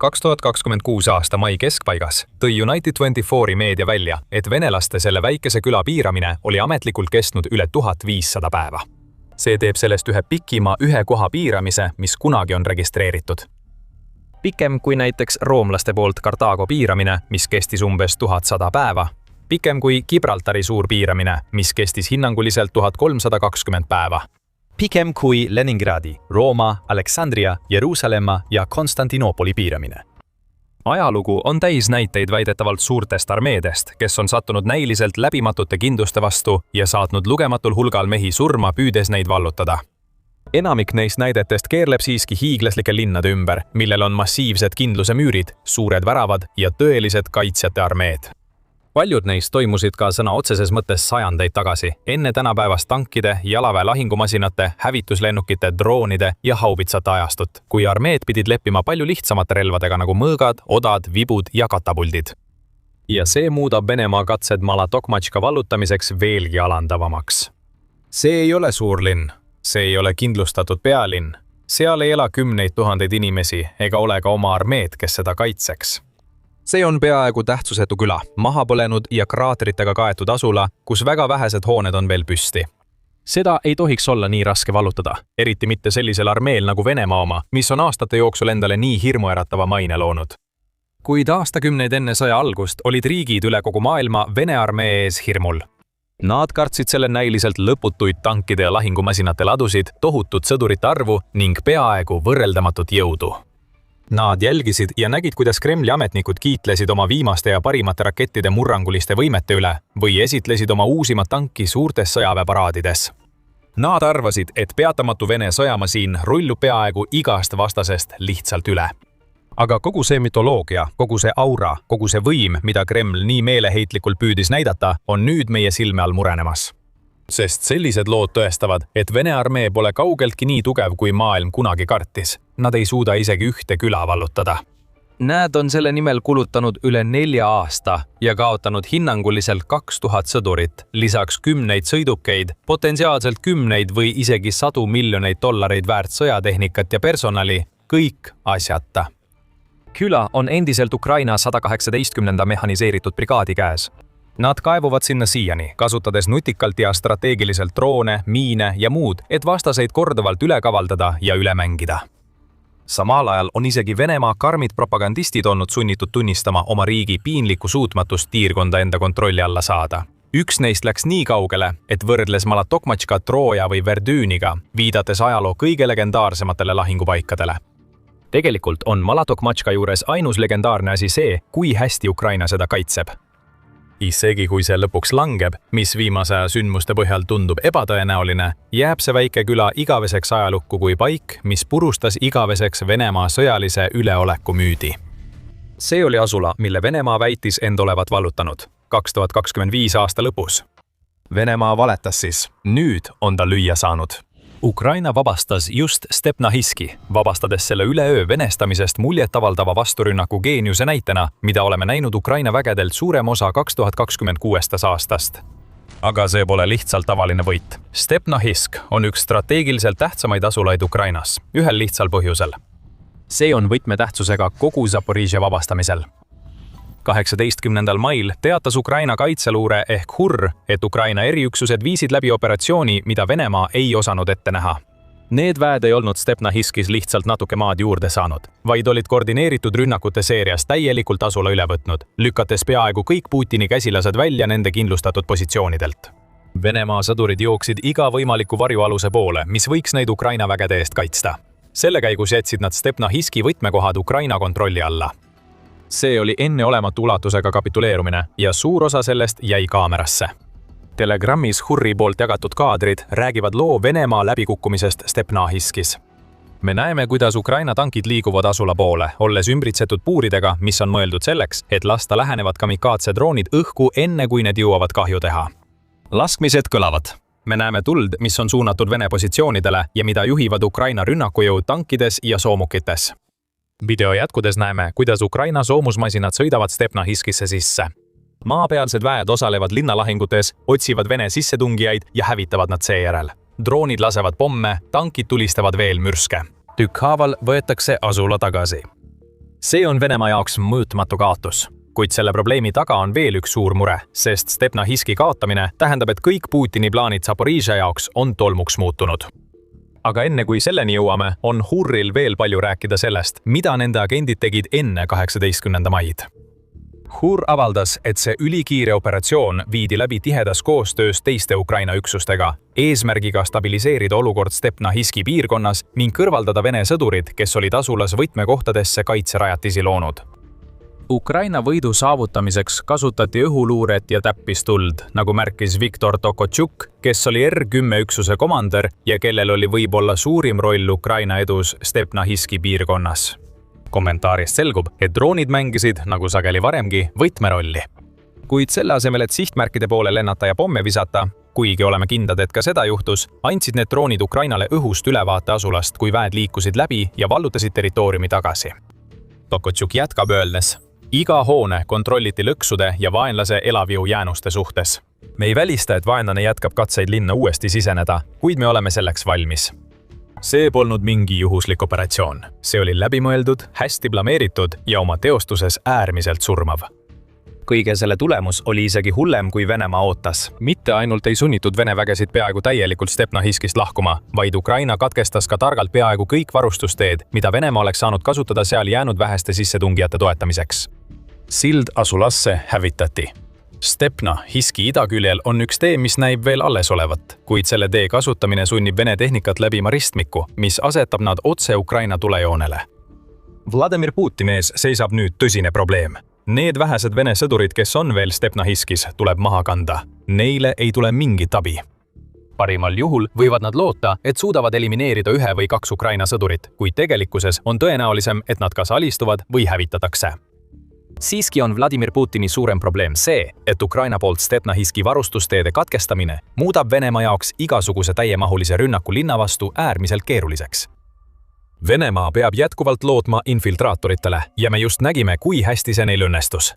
2026 aasta mai keskpaigas tõi United 24 meedia välja, et venelaste selle väikese küla piiramine oli ametlikult kestnud üle 1500 päeva. see teeb sellest ühe pikima ühe koha piiramise, mis kunagi on registreeritud. Pikem kui näiteks roomlaste poolt Kartaago piiramine, mis kestis umbes 1100 päeva. Pikem kui Gibraltari suur piiramine, mis kestis hinnanguliselt 1320 päeva. Pikem kui Leningradi, Rooma, Aleksandria, Jeruusalemma ja Konstantinoopoli piiramine. Ajalugu on täis näiteid väidetavalt suurtest armeedest, kes on sattunud näiliselt läbimatute kinduste vastu ja saatnud lugematul hulgal mehi surma, püüdes neid vallutada. Enamik neist näidetest keerleb siiski hiiglaslike linnade ümber, millel on massiivsed kindluse müürid, suured väravad ja tõelised kaitsjate armeed. Paljud neist toimusid ka sõna otseses mõttes sajandeid tagasi, enne tänapäevast tankide, jalaväe lahingumasinate, hävituslennukite, droonide ja haubitsate ajastut, kui armeed pidid leppima palju lihtsamate relvadega nagu mõõgad, odad, vibud ja katapuldid. Ja see muudab Venemaa katsed Malatokmatška vallutamiseks veelgi alandavamaks. See ei ole suur linn, see ei ole kindlustatud pealinn, seal ei ela kümneid tuhandeid inimesi ega ole ka oma armeed, kes seda kaitseks. See on peaaegu tähtsusetu küla, maha põlenud ja kraatritega kaetud asula, kus väga vähesed hooned on veel püsti. Seda ei tohiks olla nii raske vallutada, eriti mitte sellisel armeel nagu Venemaa oma, mis on aastate jooksul endale nii hirmuäratava maine loonud. Kuid aastakümneid enne sõja algust olid riigid üle kogu maailma Vene armee ees hirmul. Nad kartsid selle näiliselt lõputuid tankide ja lahingumasinate ladusid, tohutut sõdurite arvu ning peaaegu võrreldamatut jõudu. Nad jälgisid ja nägid, kuidas Kremli ametnikud kiitlesid oma viimaste ja parimate rakettide murranguliste võimete üle või esitlesid oma uusimat tanki suurtes sõjaväeparaadides. Nad arvasid, et peatamatu Vene sõjamasiin rullub peaaegu igast vastasest lihtsalt üle. Aga kogu see mütoloogia, kogu see aura, kogu see võim, mida Kreml nii meeleheitlikult püüdis näidata, on nüüd meie silme all murenemas. Sest sellised lood tõestavad, et Vene armee pole kaugeltki nii tugev, kui maailm kunagi kartis. Nad ei suuda isegi ühte küla vallutada. Nad on selle nimel kulutanud üle 4 aasta ja kaotanud hinnanguliselt 2000 sõdurit, lisaks kümneid sõidukeid, potentsiaalselt kümneid või isegi $100 miljoneid väärt sõjatehnikat ja personali, kõik asjata. Küla on endiselt Ukraina 118. mehhaniseeritud brigaadi käes. Nad kaevuvad sinna siiani, kasutades nutikalt ja strateegiliselt droone, miine ja muud, et vastaseid korduvalt üle kavaldada ja üle mängida. Samal ajal on isegi Venemaa karmid propagandistid olnud sunnitud tunnistama oma riigi piinlikku suutmatust piirkonda enda kontrolli alla saada. Üks neist läks nii kaugele, et võrdles Malatokmatška Trooja või Verdüüniga, viidates ajaloo kõige legendaarsematele lahingupaikadele. Tegelikult on Malatokmatška juures ainus legendaarne asi see, kui hästi Ukraina seda kaitseb. Isegi kui see lõpuks langeb, mis viimase aja sündmuste põhjal tundub ebatõenäoline, jääb see väike küla igaveseks ajalukku kui paik, mis purustas igaveseks Venemaa sõjalise üleoleku müüdi. See oli asula, mille Venemaa väitis end olevat vallutanud 2025 aasta lõpus. Venemaa valetas siis, nüüd on ta lüüa saanud. Ukraina vabastas just Stepnahiski, vabastades selle üleöö venestamisest muljetavaldava vasturünnaku geeniuse näitena, mida oleme näinud Ukraina vägedelt suurem osa 2026. aastast. Aga see pole lihtsalt tavaline võit. Stepnahisk on üks strateegiliselt tähtsamaid asulaid Ukrainas, ühel lihtsal põhjusel. See on võtmetähtsusega kogu Zaporižja vabastamisel. 18. mail teatas Ukraina kaitseluure ehk HUR, et Ukraina eriüksused viisid läbi operatsiooni, mida Venemaa ei osanud ette näha. Need väed ei olnud Stepnahiskis lihtsalt natuke maad juurde saanud, vaid olid koordineeritud rünnakute seerias täielikult asula üle võtnud, lükates peaaegu kõik Putini käsilased välja nende kindlustatud positsioonidelt. Venemaa sõdurid jooksid iga võimaliku varjualuse poole, mis võiks neid Ukraina vägede eest kaitsta. Selle käigus jätsid nad Stepnahiski võtmekohad Ukraina kontrolli alla. See oli enneolematu ulatusega kapituleerumine ja suur osa sellest jäi kaamerasse. Telegrammis HUR-i poolt jagatud kaadrid räägivad loo Venemaa läbikukkumisest Stepnahiskis. Me näeme, kuidas Ukraina tankid liiguvad asula poole, olles ümbritsetud puuridega, mis on mõeldud selleks, et lasta lähenevad kamikaatse droonid õhku enne, kui need jõuavad kahju teha. Laskmised kõlavad. Me näeme tuld, mis on suunatud Vene positsioonidele ja mida juhivad Ukraina rünnakujõud tankides ja soomukites. Video jätkudes näeme, kuidas Ukraina soomusmasinad sõidavad Stepnahiskisse sisse. Maapealsed väed osalevad linnalahingutes, otsivad Vene sissetungijaid ja hävitavad nad seejärel. Droonid lasevad pomme, tankid tulistavad veel mürske. Tükkhaaval võetakse asula tagasi. See on Venemaa jaoks mõõtmatu kaotus. Kuid selle probleemi taga on veel üks suur mure, sest Stepnahiski kaotamine tähendab, et kõik Putini plaanid Zaporižžja jaoks on tolmuks muutunud. Aga enne kui selleni jõuame, on Hurril veel palju rääkida sellest, mida nende agendid tegid enne 18. maid. Hur avaldas, et see ülikiire operatsioon viidi läbi tihedas koostöös teiste Ukraina üksustega, eesmärgiga stabiliseerida olukord Stepnahiski piirkonnas ning kõrvaldada Vene sõdurid, kes olid asulas võtmekohtadesse kaitserajatisi loonud. Ukraina võidu saavutamiseks kasutati õhuluuret ja täppistuld, nagu märkis Viktor Tokotšuk, kes oli R-10 üksuse komander ja kellel oli võib-olla suurim roll Ukraina edus Stepnahiski piirkonnas. Kommentaarist selgub, et droonid mängisid, nagu sageli varemgi, võtmerolli. Kuid selle asemel, et sihtmärkide poole lennata ja pomme visata, kuigi oleme kindlad, et ka seda juhtus, andsid need droonid Ukrainale õhust ülevaate asulast, kui väed liikusid läbi ja vallutasid territooriumi tagasi. Tokotšuk jätkab öeldes: iga hoone kontrolliti lõksude ja vaenlase elavjõu jäänuste suhtes. Me ei välista, et vaenlane jätkab katseid linna uuesti siseneda, kuid me oleme selleks valmis. See polnud mingi juhuslik operatsioon. See oli läbimõeldud, hästi planeeritud ja oma teostuses äärmiselt surmav. Kõige selle tulemus oli isegi hullem, kui Venemaa ootas. Mitte ainult ei sunnitud Vene vägesid peaaegu täielikult Stepnahiskist lahkuma, vaid Ukraina katkestas ka targalt peaaegu kõik varustusteed, mida Venemaa oleks saanud kasutada seal jäänud väheste sissetungijate toetamiseks. Sild asulasse hävitati. Stepnahiski idaküljel on üks tee, mis näib veel alles olevat, kuid selle tee kasutamine sunnib Vene tehnikat läbima ristmiku, mis asetab nad otse Ukraina tulejoonele. Vladimir Putini ees seisab nüüd tõsine probleem. Need vähesed Vene sõdurid, kes on veel Stepnahiskis, tuleb maha kanda. Neile ei tule mingit abi. Parimal juhul võivad nad loota, et suudavad elimineerida 1 või 2 Ukraina sõdurit, kuid tegelikkuses on tõenäolisem, et nad kas alistuvad või hävitatakse. Siiski on Vladimir Putini suurem probleem see, et Ukraina poolt Stepnahiski varustusteede katkestamine muudab Venemaa jaoks igasuguse täiemahulise rünnaku linna vastu äärmiselt keeruliseks. Venemaa peab jätkuvalt lootma infiltraatoritele ja me just nägime, kui hästi see neil õnnestus.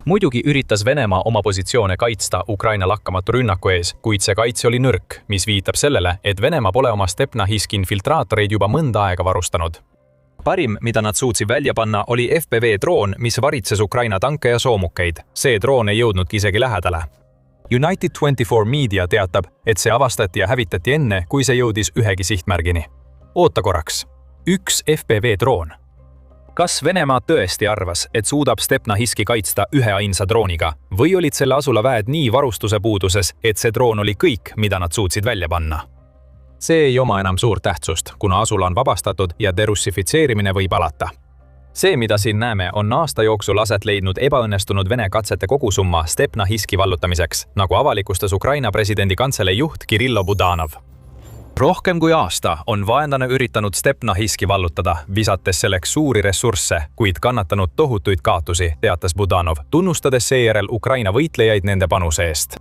Muidugi üritas Venemaa oma positsioone kaitsta Ukraina lakkamatu rünnaku ees, kuid see kaitse oli nõrk, mis viitab sellele, et Venemaa pole oma Stepnahiski infiltraatoreid juba mõnda aega varustanud. Parim, mida nad suutsid välja panna, oli FPV droon, mis varitses Ukraina tanke ja soomukeid. See droon ei jõudnudki isegi lähedale. United 24 Media teatab, et see avastati ja hävitati enne, kui see jõudis ühegi sihtmärgini. Oota korraks. Üks FPV droon. Kas Venemaa tõesti arvas, et suudab Stepnahiski kaitsta ühe ainsa drooniga, või olid selle asula väed nii varustuse puuduses, et see droon oli kõik, mida nad suutsid välja panna? See ei oma enam suurt tähtsust, kuna asula on vabastatud ja derussifitseerimine võib alata. See, mida siin näeme, on aasta jooksul aset leidnud ebaõnnestunud Vene katsete kogusumma Stepnahiski vallutamiseks, nagu avalikustas Ukraina presidendi kantselei juht Kirillo Budanov. Rohkem kui aasta on vaenlane üritanud Stepnahiski vallutada, visates selleks suuri ressursse, kuid kannatanud tohutuid kaotusi, teatas Budanov, tunnustades seejärel Ukraina võitlejaid nende panuse eest.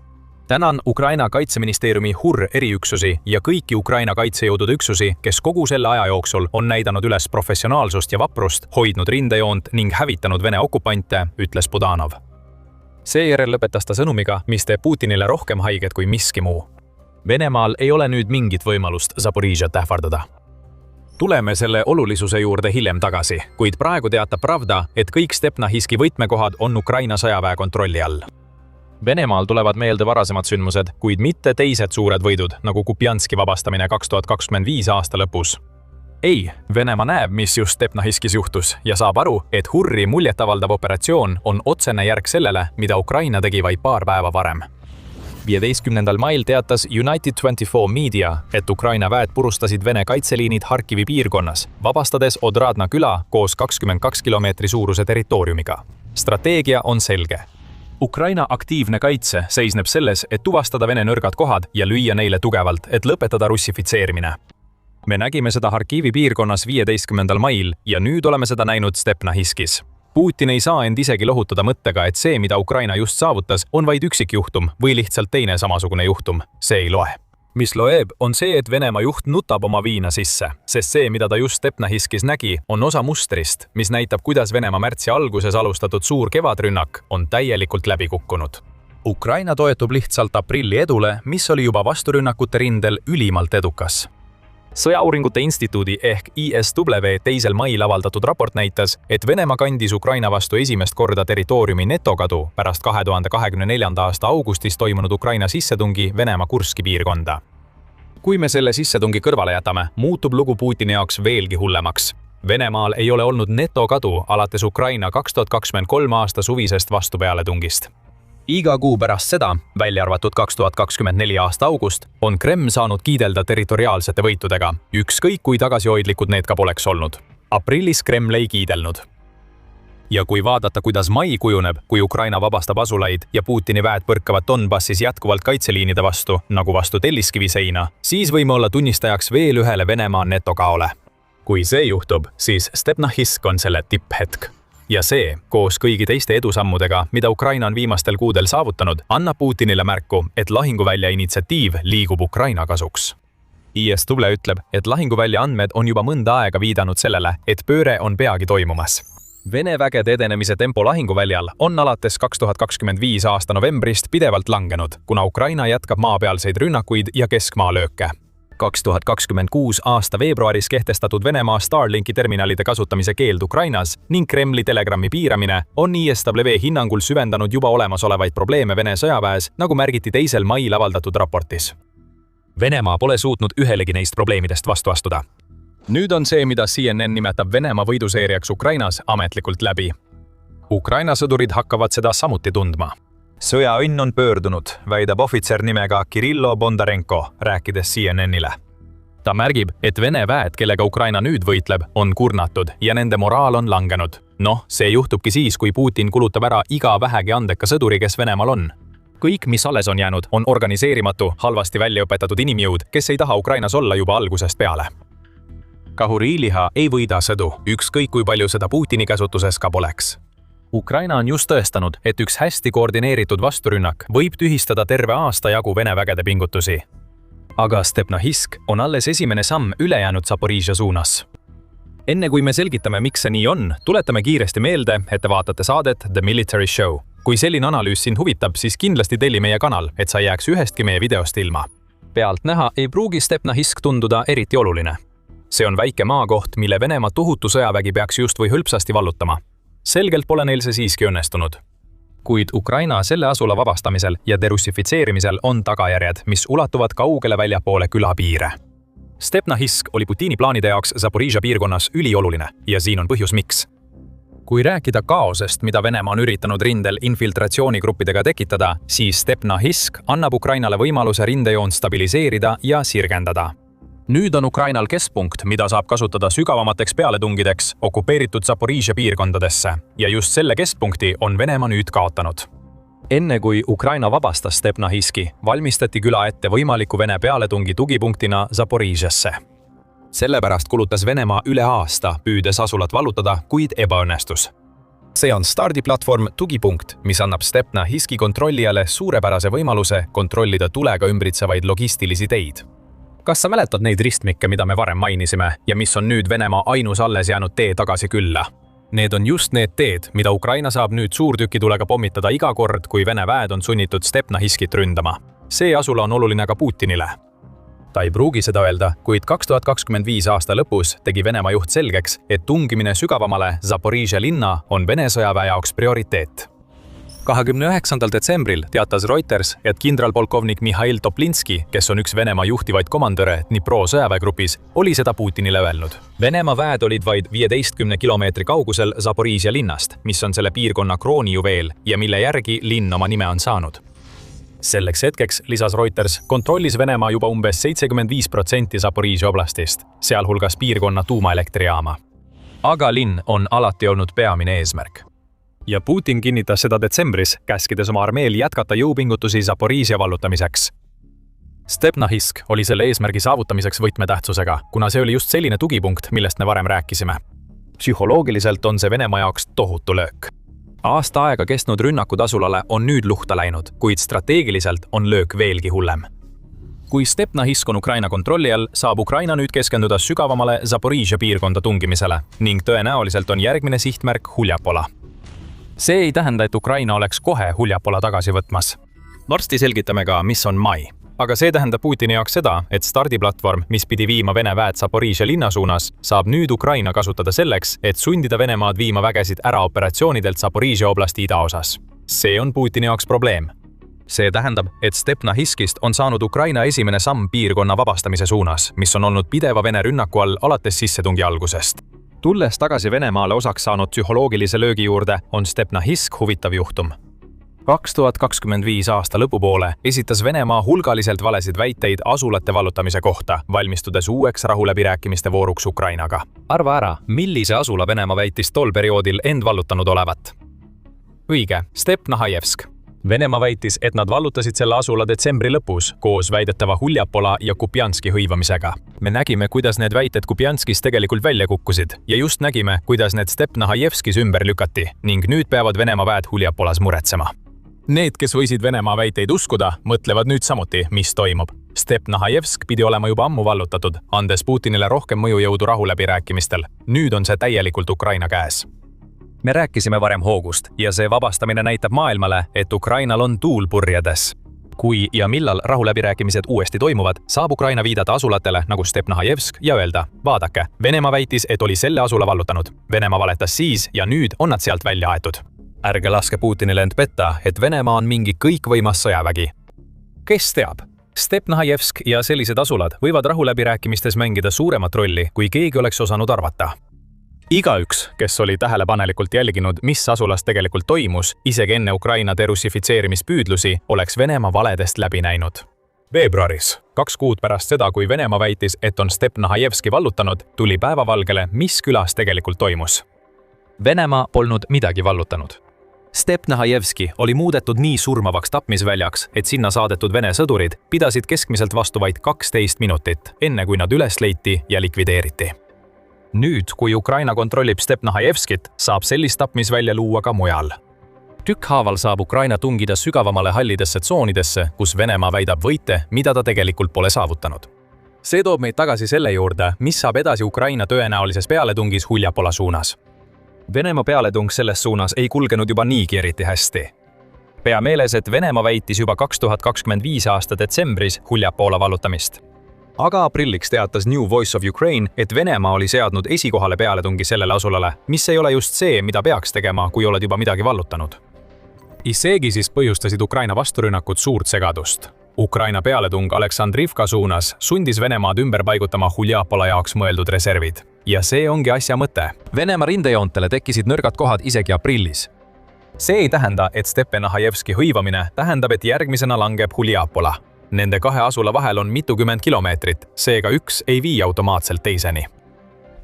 Tänan Ukraina kaitseministeeriumi HUR eriüksusi ja kõiki Ukraina kaitsejõudude üksusi, kes kogu selle aja jooksul on näidanud üles professionaalsust ja vaprust, hoidnud rindejoont ning hävitanud Vene okupante, ütles Budanov. Seejärel lõpetas ta sõnumiga, mis teeb Putinile rohkem haiget kui miski muu. Venemaal ei ole nüüd mingit võimalust Zaporižžjat ähvardada. Tuleme selle olulisuse juurde hiljem tagasi, kuid praegu teatab Pravda, et kõik Stepnahiski võtmekohad on Ukraina sõjaväe kontrolli all. Venemaal tulevad meelde varasemad sündmused, kuid mitte teised suured võidud, nagu Kupjanski vabastamine 2025 aasta lõpus. Ei, Venemaa näeb, mis just Stepnahiskis juhtus ja saab aru, et Hurri muljetavaldav operatsioon on otsene järg sellele, mida Ukraina tegi vaid paar päeva varem. 15. mail teatas United 24 Media, et Ukraina väed purustasid Vene kaitseliinid Harkivi piirkonnas, vabastades Odradna küla koos 22 kilomeetri suuruse territooriumiga. Strateegia on selge. Ukraina aktiivne kaitse seisneb selles, et tuvastada Vene nõrgad kohad ja lüüa neile tugevalt, et lõpetada russifitseerimine. Me nägime seda Harkivi piirkonnas 15. mail ja nüüd oleme seda näinud Stepnahiskis. Putin ei saa end isegi lohutada mõttega, et see, mida Ukraina just saavutas, on vaid üksikjuhtum või lihtsalt teine samasugune juhtum. See ei loe. Mis loeb, on see, et Venemaa juht nutab oma viina sisse, sest see, mida ta just Stepnahiskis nägi, on osa mustrist, mis näitab, kuidas Venemaa märtsi alguses alustatud suur kevadrünnak on täielikult läbi kukkunud. Ukraina toetub lihtsalt aprilli edule, mis oli juba vasturünnakute rindel ülimalt edukas. sõjauuringute instituudi ehk ISW 2. mail avaldatud raport näitas, et Venemaa kandis Ukraina vastu esimest korda territooriumi netokadu pärast 2024. aasta augustis toimunud Ukraina sissetungi Venemaa Kurski piirkonda. Kui me selle sissetungi kõrvale jätame, muutub lugu Putini jaoks veelgi hullemaks. Venemaal ei ole olnud netokadu alates Ukraina 2023. aasta suvisest vastupealetungist. Iga kuu pärast seda, välja arvatud 2024. aasta august, on Kreml saanud kiidelda territoriaalsete võitudega, ükskõik kui tagasihoidlikud need ka poleks olnud. Aprillis Kreml ei kiidelnud. Ja kui vaadata, kuidas mai kujuneb, kui Ukraina vabastab asulaid ja Putini väed põrkavad Donbassis jätkuvalt kaitseliinide vastu, nagu vastu telliskivi seina, siis võime olla tunnistajaks veel ühele Venemaa netokaole. Kui see juhtub, siis Stepnahisk on selle tipphetk. Ja see, koos kõigi teiste edusammudega, mida Ukraina on viimastel kuudel saavutanud, annab Putinile märku, et lahinguvälja initsiatiiv liigub Ukraina kasuks. ISW ütleb, et lahinguvälja andmed on juba mõnda aega viidanud sellele, et pööre on peagi toimumas. Vene vägede edenemise tempo lahinguväljal on alates 2025 aasta novembrist pidevalt langenud, kuna Ukraina jätkab maapealseid rünnakuid ja keskmaalööke. 2026 aasta veebruaris kehtestatud Venemaa Starlinki terminalide kasutamise keeld Ukrainas ning Kremli Telegrami piiramine on ISW hinnangul süvendanud juba olemasolevaid probleeme Vene sõjaväes, nagu märgiti 2. mail avaldatud raportis. Venemaa pole suutnud ühelegi neist probleemidest vastu astuda. Nüüd on see, mida CNN nimetab Venemaa võiduseeriaks Ukrainas, ametlikult läbi. Ukraina sõdurid hakkavad seda samuti tundma. Sõjaõnn on pöördunud, väidab ohvitser nimega Kirillo Bondarenko, rääkides CNN-ile. Ta märgib, et Vene väed, kellega Ukraina nüüd võitleb, on kurnatud ja nende moraal on langenud. See juhtubki siis, kui Putin kulutab ära iga vähegi andeka sõduri, kes Venemaal on. Kõik, mis alles on jäänud, on organiseerimatu, halvasti väljaõpetatud inimjõud, kes ei taha Ukrainas olla juba algusest peale. Kahuriiliha ei võida sõdu, ükskõik kui palju seda Putini käsutuses ka poleks. Ukraina on just tõestanud, et üks hästi koordineeritud vasturünnak võib tühistada terve aasta jagu Vene vägede pingutusi. Aga Stepnahisk on alles esimene samm ülejäänud Zaporižžja suunas. Enne kui me selgitame, miks see nii on, tuletame kiiresti meelde, et te vaatate saadet The Military Show. Kui selline analüüs sind huvitab, siis kindlasti telli meie kanal, et sa jääks ühestki meie videost ilma. Pealt näha ei pruugi Stepnahisk tunduda eriti oluline. See on väike maakoht, mille Venemaa tohutu sõjavägi peaks just või hõlpsasti vallutama. Selgelt pole neil see siiski õnnestunud. Kuid Ukraina selle asula vabastamisel ja derussifitseerimisel on tagajärjed, mis ulatuvad kaugele väljapoole külapiire. Stepnahisk oli Putini plaanide jaoks Zaporižžja piirkonnas ülioluline ja siin on põhjus miks. Kui rääkida kaosest, mida Venemaa on üritanud rindel infiltratsioonigruppidega tekitada, siis Stepnahisk annab Ukrainale võimaluse rindejoon stabiliseerida ja sirgendada. Nüüd on Ukrainal keskpunkt, mida saab kasutada sügavamateks pealetungideks okupeeritud Zaporižžja piirkondadesse ja just selle keskpunkti on Venemaa nüüd kaotanud. Enne kui Ukraina vabastas Stepnahiski, valmistati küla ette võimaliku Vene pealetungi tugipunktina Zaporižžjasse. Sellepärast kulutas Venemaa üle aasta püüdes asulat vallutada, kuid ebaõnnestus. See on stardiplatvorm tugipunkt, mis annab Stepnahiski kontrollijale suurepärase võimaluse kontrollida tulega ümbritsevaid logistilisi teid. Kas sa mäletad neid ristmikke, mida me varem mainisime ja mis on nüüd Venemaa ainus alles jäänud tee tagasi külla? Need on just need teed, mida Ukraina saab nüüd suurtükitulega pommitada iga kord, kui Vene väed on sunnitud Stepnahiskit ründama. See asula on oluline ka Putinile. Ta ei pruugi seda öelda, kuid 2025 aasta lõpus tegi Venemaa juht selgeks, et tungimine sügavamale Zaporižžja linna on Vene sõjaväe jaoks prioriteet. 29. detsembril teatas Reuters, et kindralpolkovnik Mihhail Toplinski, kes on üks Venemaa juhtivaid komandöre Dnipro sõjaväegrupis, oli seda Putinile öelnud. Venemaa väed olid vaid 15 kilomeetri kaugusel Zaporižžja linnast, mis on selle piirkonna kroonijuveel ja mille järgi linn oma nime on saanud. Selleks hetkeks, lisas Reuters, kontrollis Venemaa juba umbes 75% Zaporižžja oblastist, sealhulgas piirkonna tuumaelektrijaama. Aga linn on alati olnud peamine eesmärk. Ja Putin kinnitas seda detsembris, käskides oma armeel jätkata jõupingutusi Zaporižžja vallutamiseks. Stepnahisk oli selle eesmärgi saavutamiseks võtmetähtsusega, kuna see oli just selline tugipunkt, millest me varem rääkisime. Psühholoogiliselt on see Venemaa jaoks tohutu löök. Aasta aega kestnud rünnakud asulale on nüüd luhta läinud, kuid strateegiliselt on löök veelgi hullem. Kui Stepnahisk on Ukraina kontrolli all, saab Ukraina nüüd keskenduda sügavamale Zaporižžja piirkonda tungimisele ning tõenäoliselt on järgmine sihtmärk Huljapola. See ei tähenda, et Ukraina oleks kohe Huljapola tagasi võtmas. Varsti selgitame ka, mis on mai. aga see tähendab Putini jaoks seda, et stardiplatvorm, mis pidi viima Vene väed Zaporižžja linna suunas, saab nüüd Ukraina kasutada selleks, et sundida Venemaad viima vägesid ära operatsioonidelt Zaporižžja oblasti idaosas. See on Putini jaoks probleem. See tähendab, et Stepnahiskist on saanud Ukraina esimene samm piirkonna vabastamise suunas, mis on olnud pideva Vene rünnaku all alates sissetungi algusest. Tulles tagasi Venemaale osaks saanud psühholoogilise löögi juurde, on Stepnahisk huvitav juhtum. 2025 aasta lõpupoole esitas Venemaa hulgaliselt valesid väiteid asulate vallutamise kohta, valmistudes uueks rahuläbirääkimiste vooruks Ukrainaga. Arva ära, millise asula Venemaa väitis tol perioodil end vallutanud olevat? Õige, Stepnahajevsk. Venemaa väitis, et nad vallutasid selle asula detsembri lõpus koos väidetava Huljapola ja Kupjanski hõivamisega. Me nägime, kuidas need väited Kupjanskis tegelikult välja kukkusid ja just nägime, kuidas need Stepnahajevskis ümber lükati ning nüüd peavad Venemaa väed Huljapolas muretsema. Need, kes võisid Venemaa väiteid uskuda, mõtlevad nüüd samuti, mis toimub. Stepnahajevsk pidi olema juba ammu vallutatud, andes Putinile rohkem mõjujõudu rahuläbirääkimistel. Nüüd on see täielikult Ukraina käes. Me rääkisime varem hoogust ja see vabastamine näitab maailmale, et Ukrainal on tuul purjedes. Kui ja millal rahuläbirääkimised uuesti toimuvad, saab Ukraina viidata asulatele nagu Stepnahajevsk ja öelda, vaadake, Venemaa väitis, et oli selle asula vallutanud. Venemaa valetas siis ja nüüd on nad sealt välja aetud. Ärge laske Putinile end petta, et Venemaa on mingi kõikvõimas sõjavägi. Kes teab? Stepnahajevsk ja sellised asulad võivad rahuläbirääkimistes mängida suuremat rolli, kui keegi oleks osanud arvata. Igaüks, kes oli tähelepanelikult jälginud, mis asulas tegelikult toimus, isegi enne Ukraina derussifitseerimispüüdlusi, oleks Venemaa valedest läbi näinud. Veebruaris, 2 kuud pärast seda, kui Venemaa väitis, et on Stepnahajevski vallutanud, tuli päevavalgele, mis külas tegelikult toimus. Venemaa polnud midagi vallutanud. Stepnahajevski oli muudetud nii surmavaks tapmisväljaks, et sinna saadetud Vene sõdurid pidasid keskmiselt vastu vaid 12 minutit, enne kui nad üles leiti ja likvideeriti. Nüüd, kui Ukraina kontrollib Stepnahajevskit, saab sellist tapmisvälja luua ka mujal. Tükkhaaval saab Ukraina tungida sügavamale hallidesse tsoonidesse, kus Venemaa väidab võite, mida ta tegelikult pole saavutanud. See toob meid tagasi selle juurde, mis saab edasi Ukraina tõenäolises pealetungis Huljapola suunas. Venemaa pealetung selles suunas ei kulgenud juba niigi eriti hästi. Pea meeles, et Venemaa väitis juba 2025 aasta detsembris Huljapola vallutamist. Aga aprilliks teatas New Voice of Ukraine, et Venemaa oli seadnud esikohale pealetungi sellele asulale, mis ei ole just see, mida peaks tegema, kui oled juba midagi vallutanud. Isegi siis põhjustasid Ukraina vasturünnakud suurt segadust. Ukraina pealetung Aleksandrivka suunas sundis Venemaad ümber paigutama Huljapola jaoks mõeldud reservid. Ja see ongi asja mõte. Venemaa rindejoontele tekkisid nõrgad kohad isegi aprillis. See ei tähenda, et Stepnahajevski hõivamine tähendab, et järgmisena langeb Huljapola. Nende kahe asula vahel on mitukümmend kilomeetrit, seega üks ei vii automaatselt teiseni.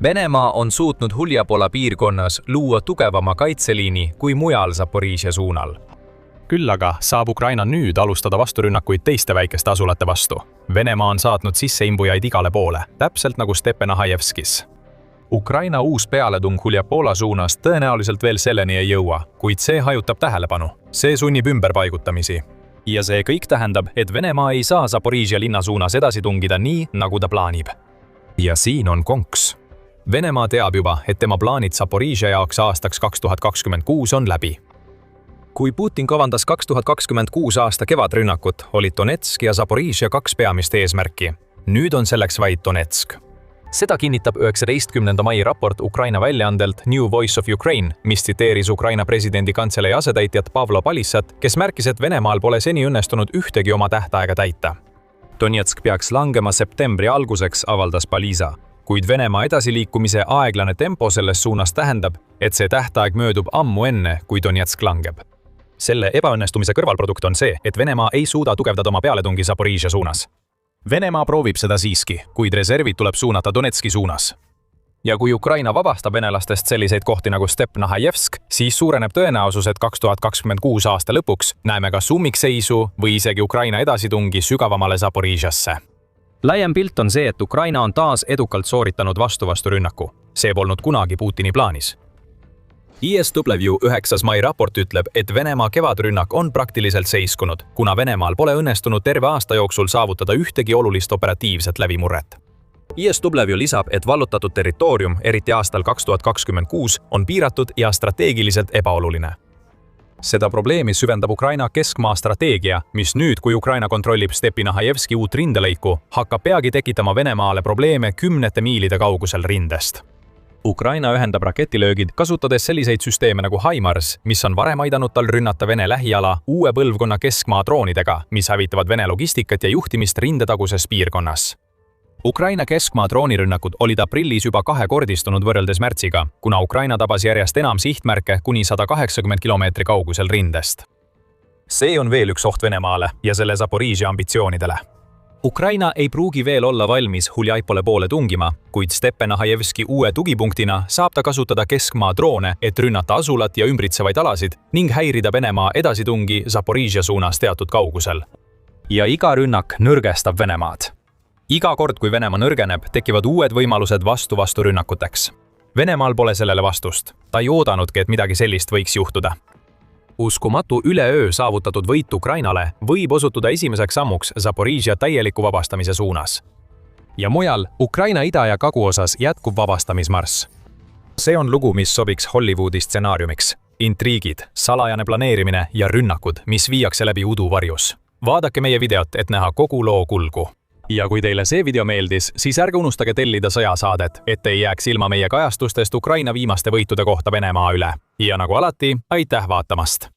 Venemaa on suutnud Huljapola piirkonnas luua tugevama kaitseliini kui mujal Zaporižžja suunal. Küll aga saab Ukraina nüüd alustada vasturünnakuid teiste väikeste asulate vastu. Venemaa on saatnud sisseimbujaid igale poole, täpselt nagu Stepnahajevskis. Ukraina uus pealetung Huljapola suunas tõenäoliselt veel selleni ei jõua, kuid see hajutab tähelepanu. See sunnib ümberpaigutamisi. Ja see kõik tähendab, et Venemaa ei saa Zaporižžja linna suunas edasi tungida nii, nagu ta plaanib. Ja siin on konks. Venemaa teab juba, et tema plaanid Zaporižžja jaoks aastaks 2026 on läbi. Kui Putin kavandas 2026 aasta kevadrünnakut, olid Donetsk ja Zaporižžja 2 peamist eesmärki. Nüüd on selleks vaid Donetsk. Seda kinnitab 19. mai raport Ukraina väljaandelt New Voice of Ukraine, mis tsiteeris Ukraina presidendi kantselei asetäitjat Pavlo Palissat, kes märkis, et Venemaal pole seni õnnestunud ühtegi oma tähtaega täita. Donetsk peaks langema septembri alguseks, avaldas Palisa, kuid Venemaa edasiliikumise aeglane tempo selles suunas tähendab, et see tähtaeg möödub ammu enne, kui Donetsk langeb. Selle ebaõnnestumise kõrvalprodukt on see, et Venemaa ei suuda tugevdada oma pealetungi Zaporižžja suunas. Venemaa proovib seda siiski, kuid reservid tuleb suunata Donetski suunas. Ja kui Ukraina vabastab venelastest selliseid kohti nagu Stepnahajevsk, siis suureneb tõenäosus, et 2026 aasta lõpuks näeme kas ummikseisu või isegi Ukraina edasitungi sügavamale Zaporižžjasse. Laiem pilt on see, et Ukraina on taas edukalt sooritanud vastu-rünnaku. See polnud kunagi Putini plaanis. ISW 9. mai raport ütleb, et Venemaa kevadrünnak on praktiliselt seiskunud, kuna Venemaal pole õnnestunud terve aasta jooksul saavutada ühtegi olulist operatiivset läbimurret. ISW lisab, et vallutatud territoorium, eriti aastal 2026, on piiratud ja strateegiliselt ebaoluline. seda probleemi süvendab Ukraina keskmaa strateegia, mis nüüd, kui Ukraina kontrollib Stepinahajevski uut rindelõiku, hakkab peagi tekitama Venemaale probleeme kümnete miilide kaugusel rindest. Ukraina ühendab raketilöögid, kasutades selliseid süsteeme nagu HIMARS, mis on varem aidanud tal rünnata Vene lähiala uue põlvkonna keskmaa droonidega, mis hävitavad Vene logistikat ja juhtimist rindetaguses piirkonnas. Ukraina keskmaa droonirünnakud olid aprillis juba kahekordistunud võrreldes märtsiga, kuna Ukraina tabas järjest enam sihtmärke kuni 180 kilomeetri kaugusel rindest. See on veel üks oht Venemaale ja selle Zaporižžja ambitsioonidele. Ukraina ei pruugi veel olla valmis Huljaipole poole tungima, kuid Stepinahajevski uue tugipunktina saab ta kasutada keskmaa droone, et rünnata asulat ja ümbritsevaid alasid ning häirida Venemaa edasitungi Zaporižžja suunas teatud kaugusel. Ja iga rünnak nõrgestab Venemaad. Iga kord, kui Venemaa nõrgeneb, tekivad uued võimalused vastu rünnakuteks. Venemaal pole sellele vastust. Ta ei oodanudki, et midagi sellist võiks juhtuda. Uskumatu üleöö saavutatud võit Ukrainale võib osutuda esimeseks sammuks Zaporižžja täieliku vabastamise suunas. Ja mujal Ukraina ida- ja kaguosas jätkub vabastamismarss. See on lugu, mis sobiks Hollywoodi stsenaariumiks. Intriigid, salajane planeerimine ja rünnakud, mis viiakse läbi uduvarjus. Vaadake meie videot, et näha kogu loo kulgu. Ja kui teile see video meeldis, siis ärge unustage tellida sõjasaadet, et ei jääks ilma meie kajastustest Ukraina viimaste võitude kohta Venemaa üle. Ja nagu alati, aitäh vaatamast!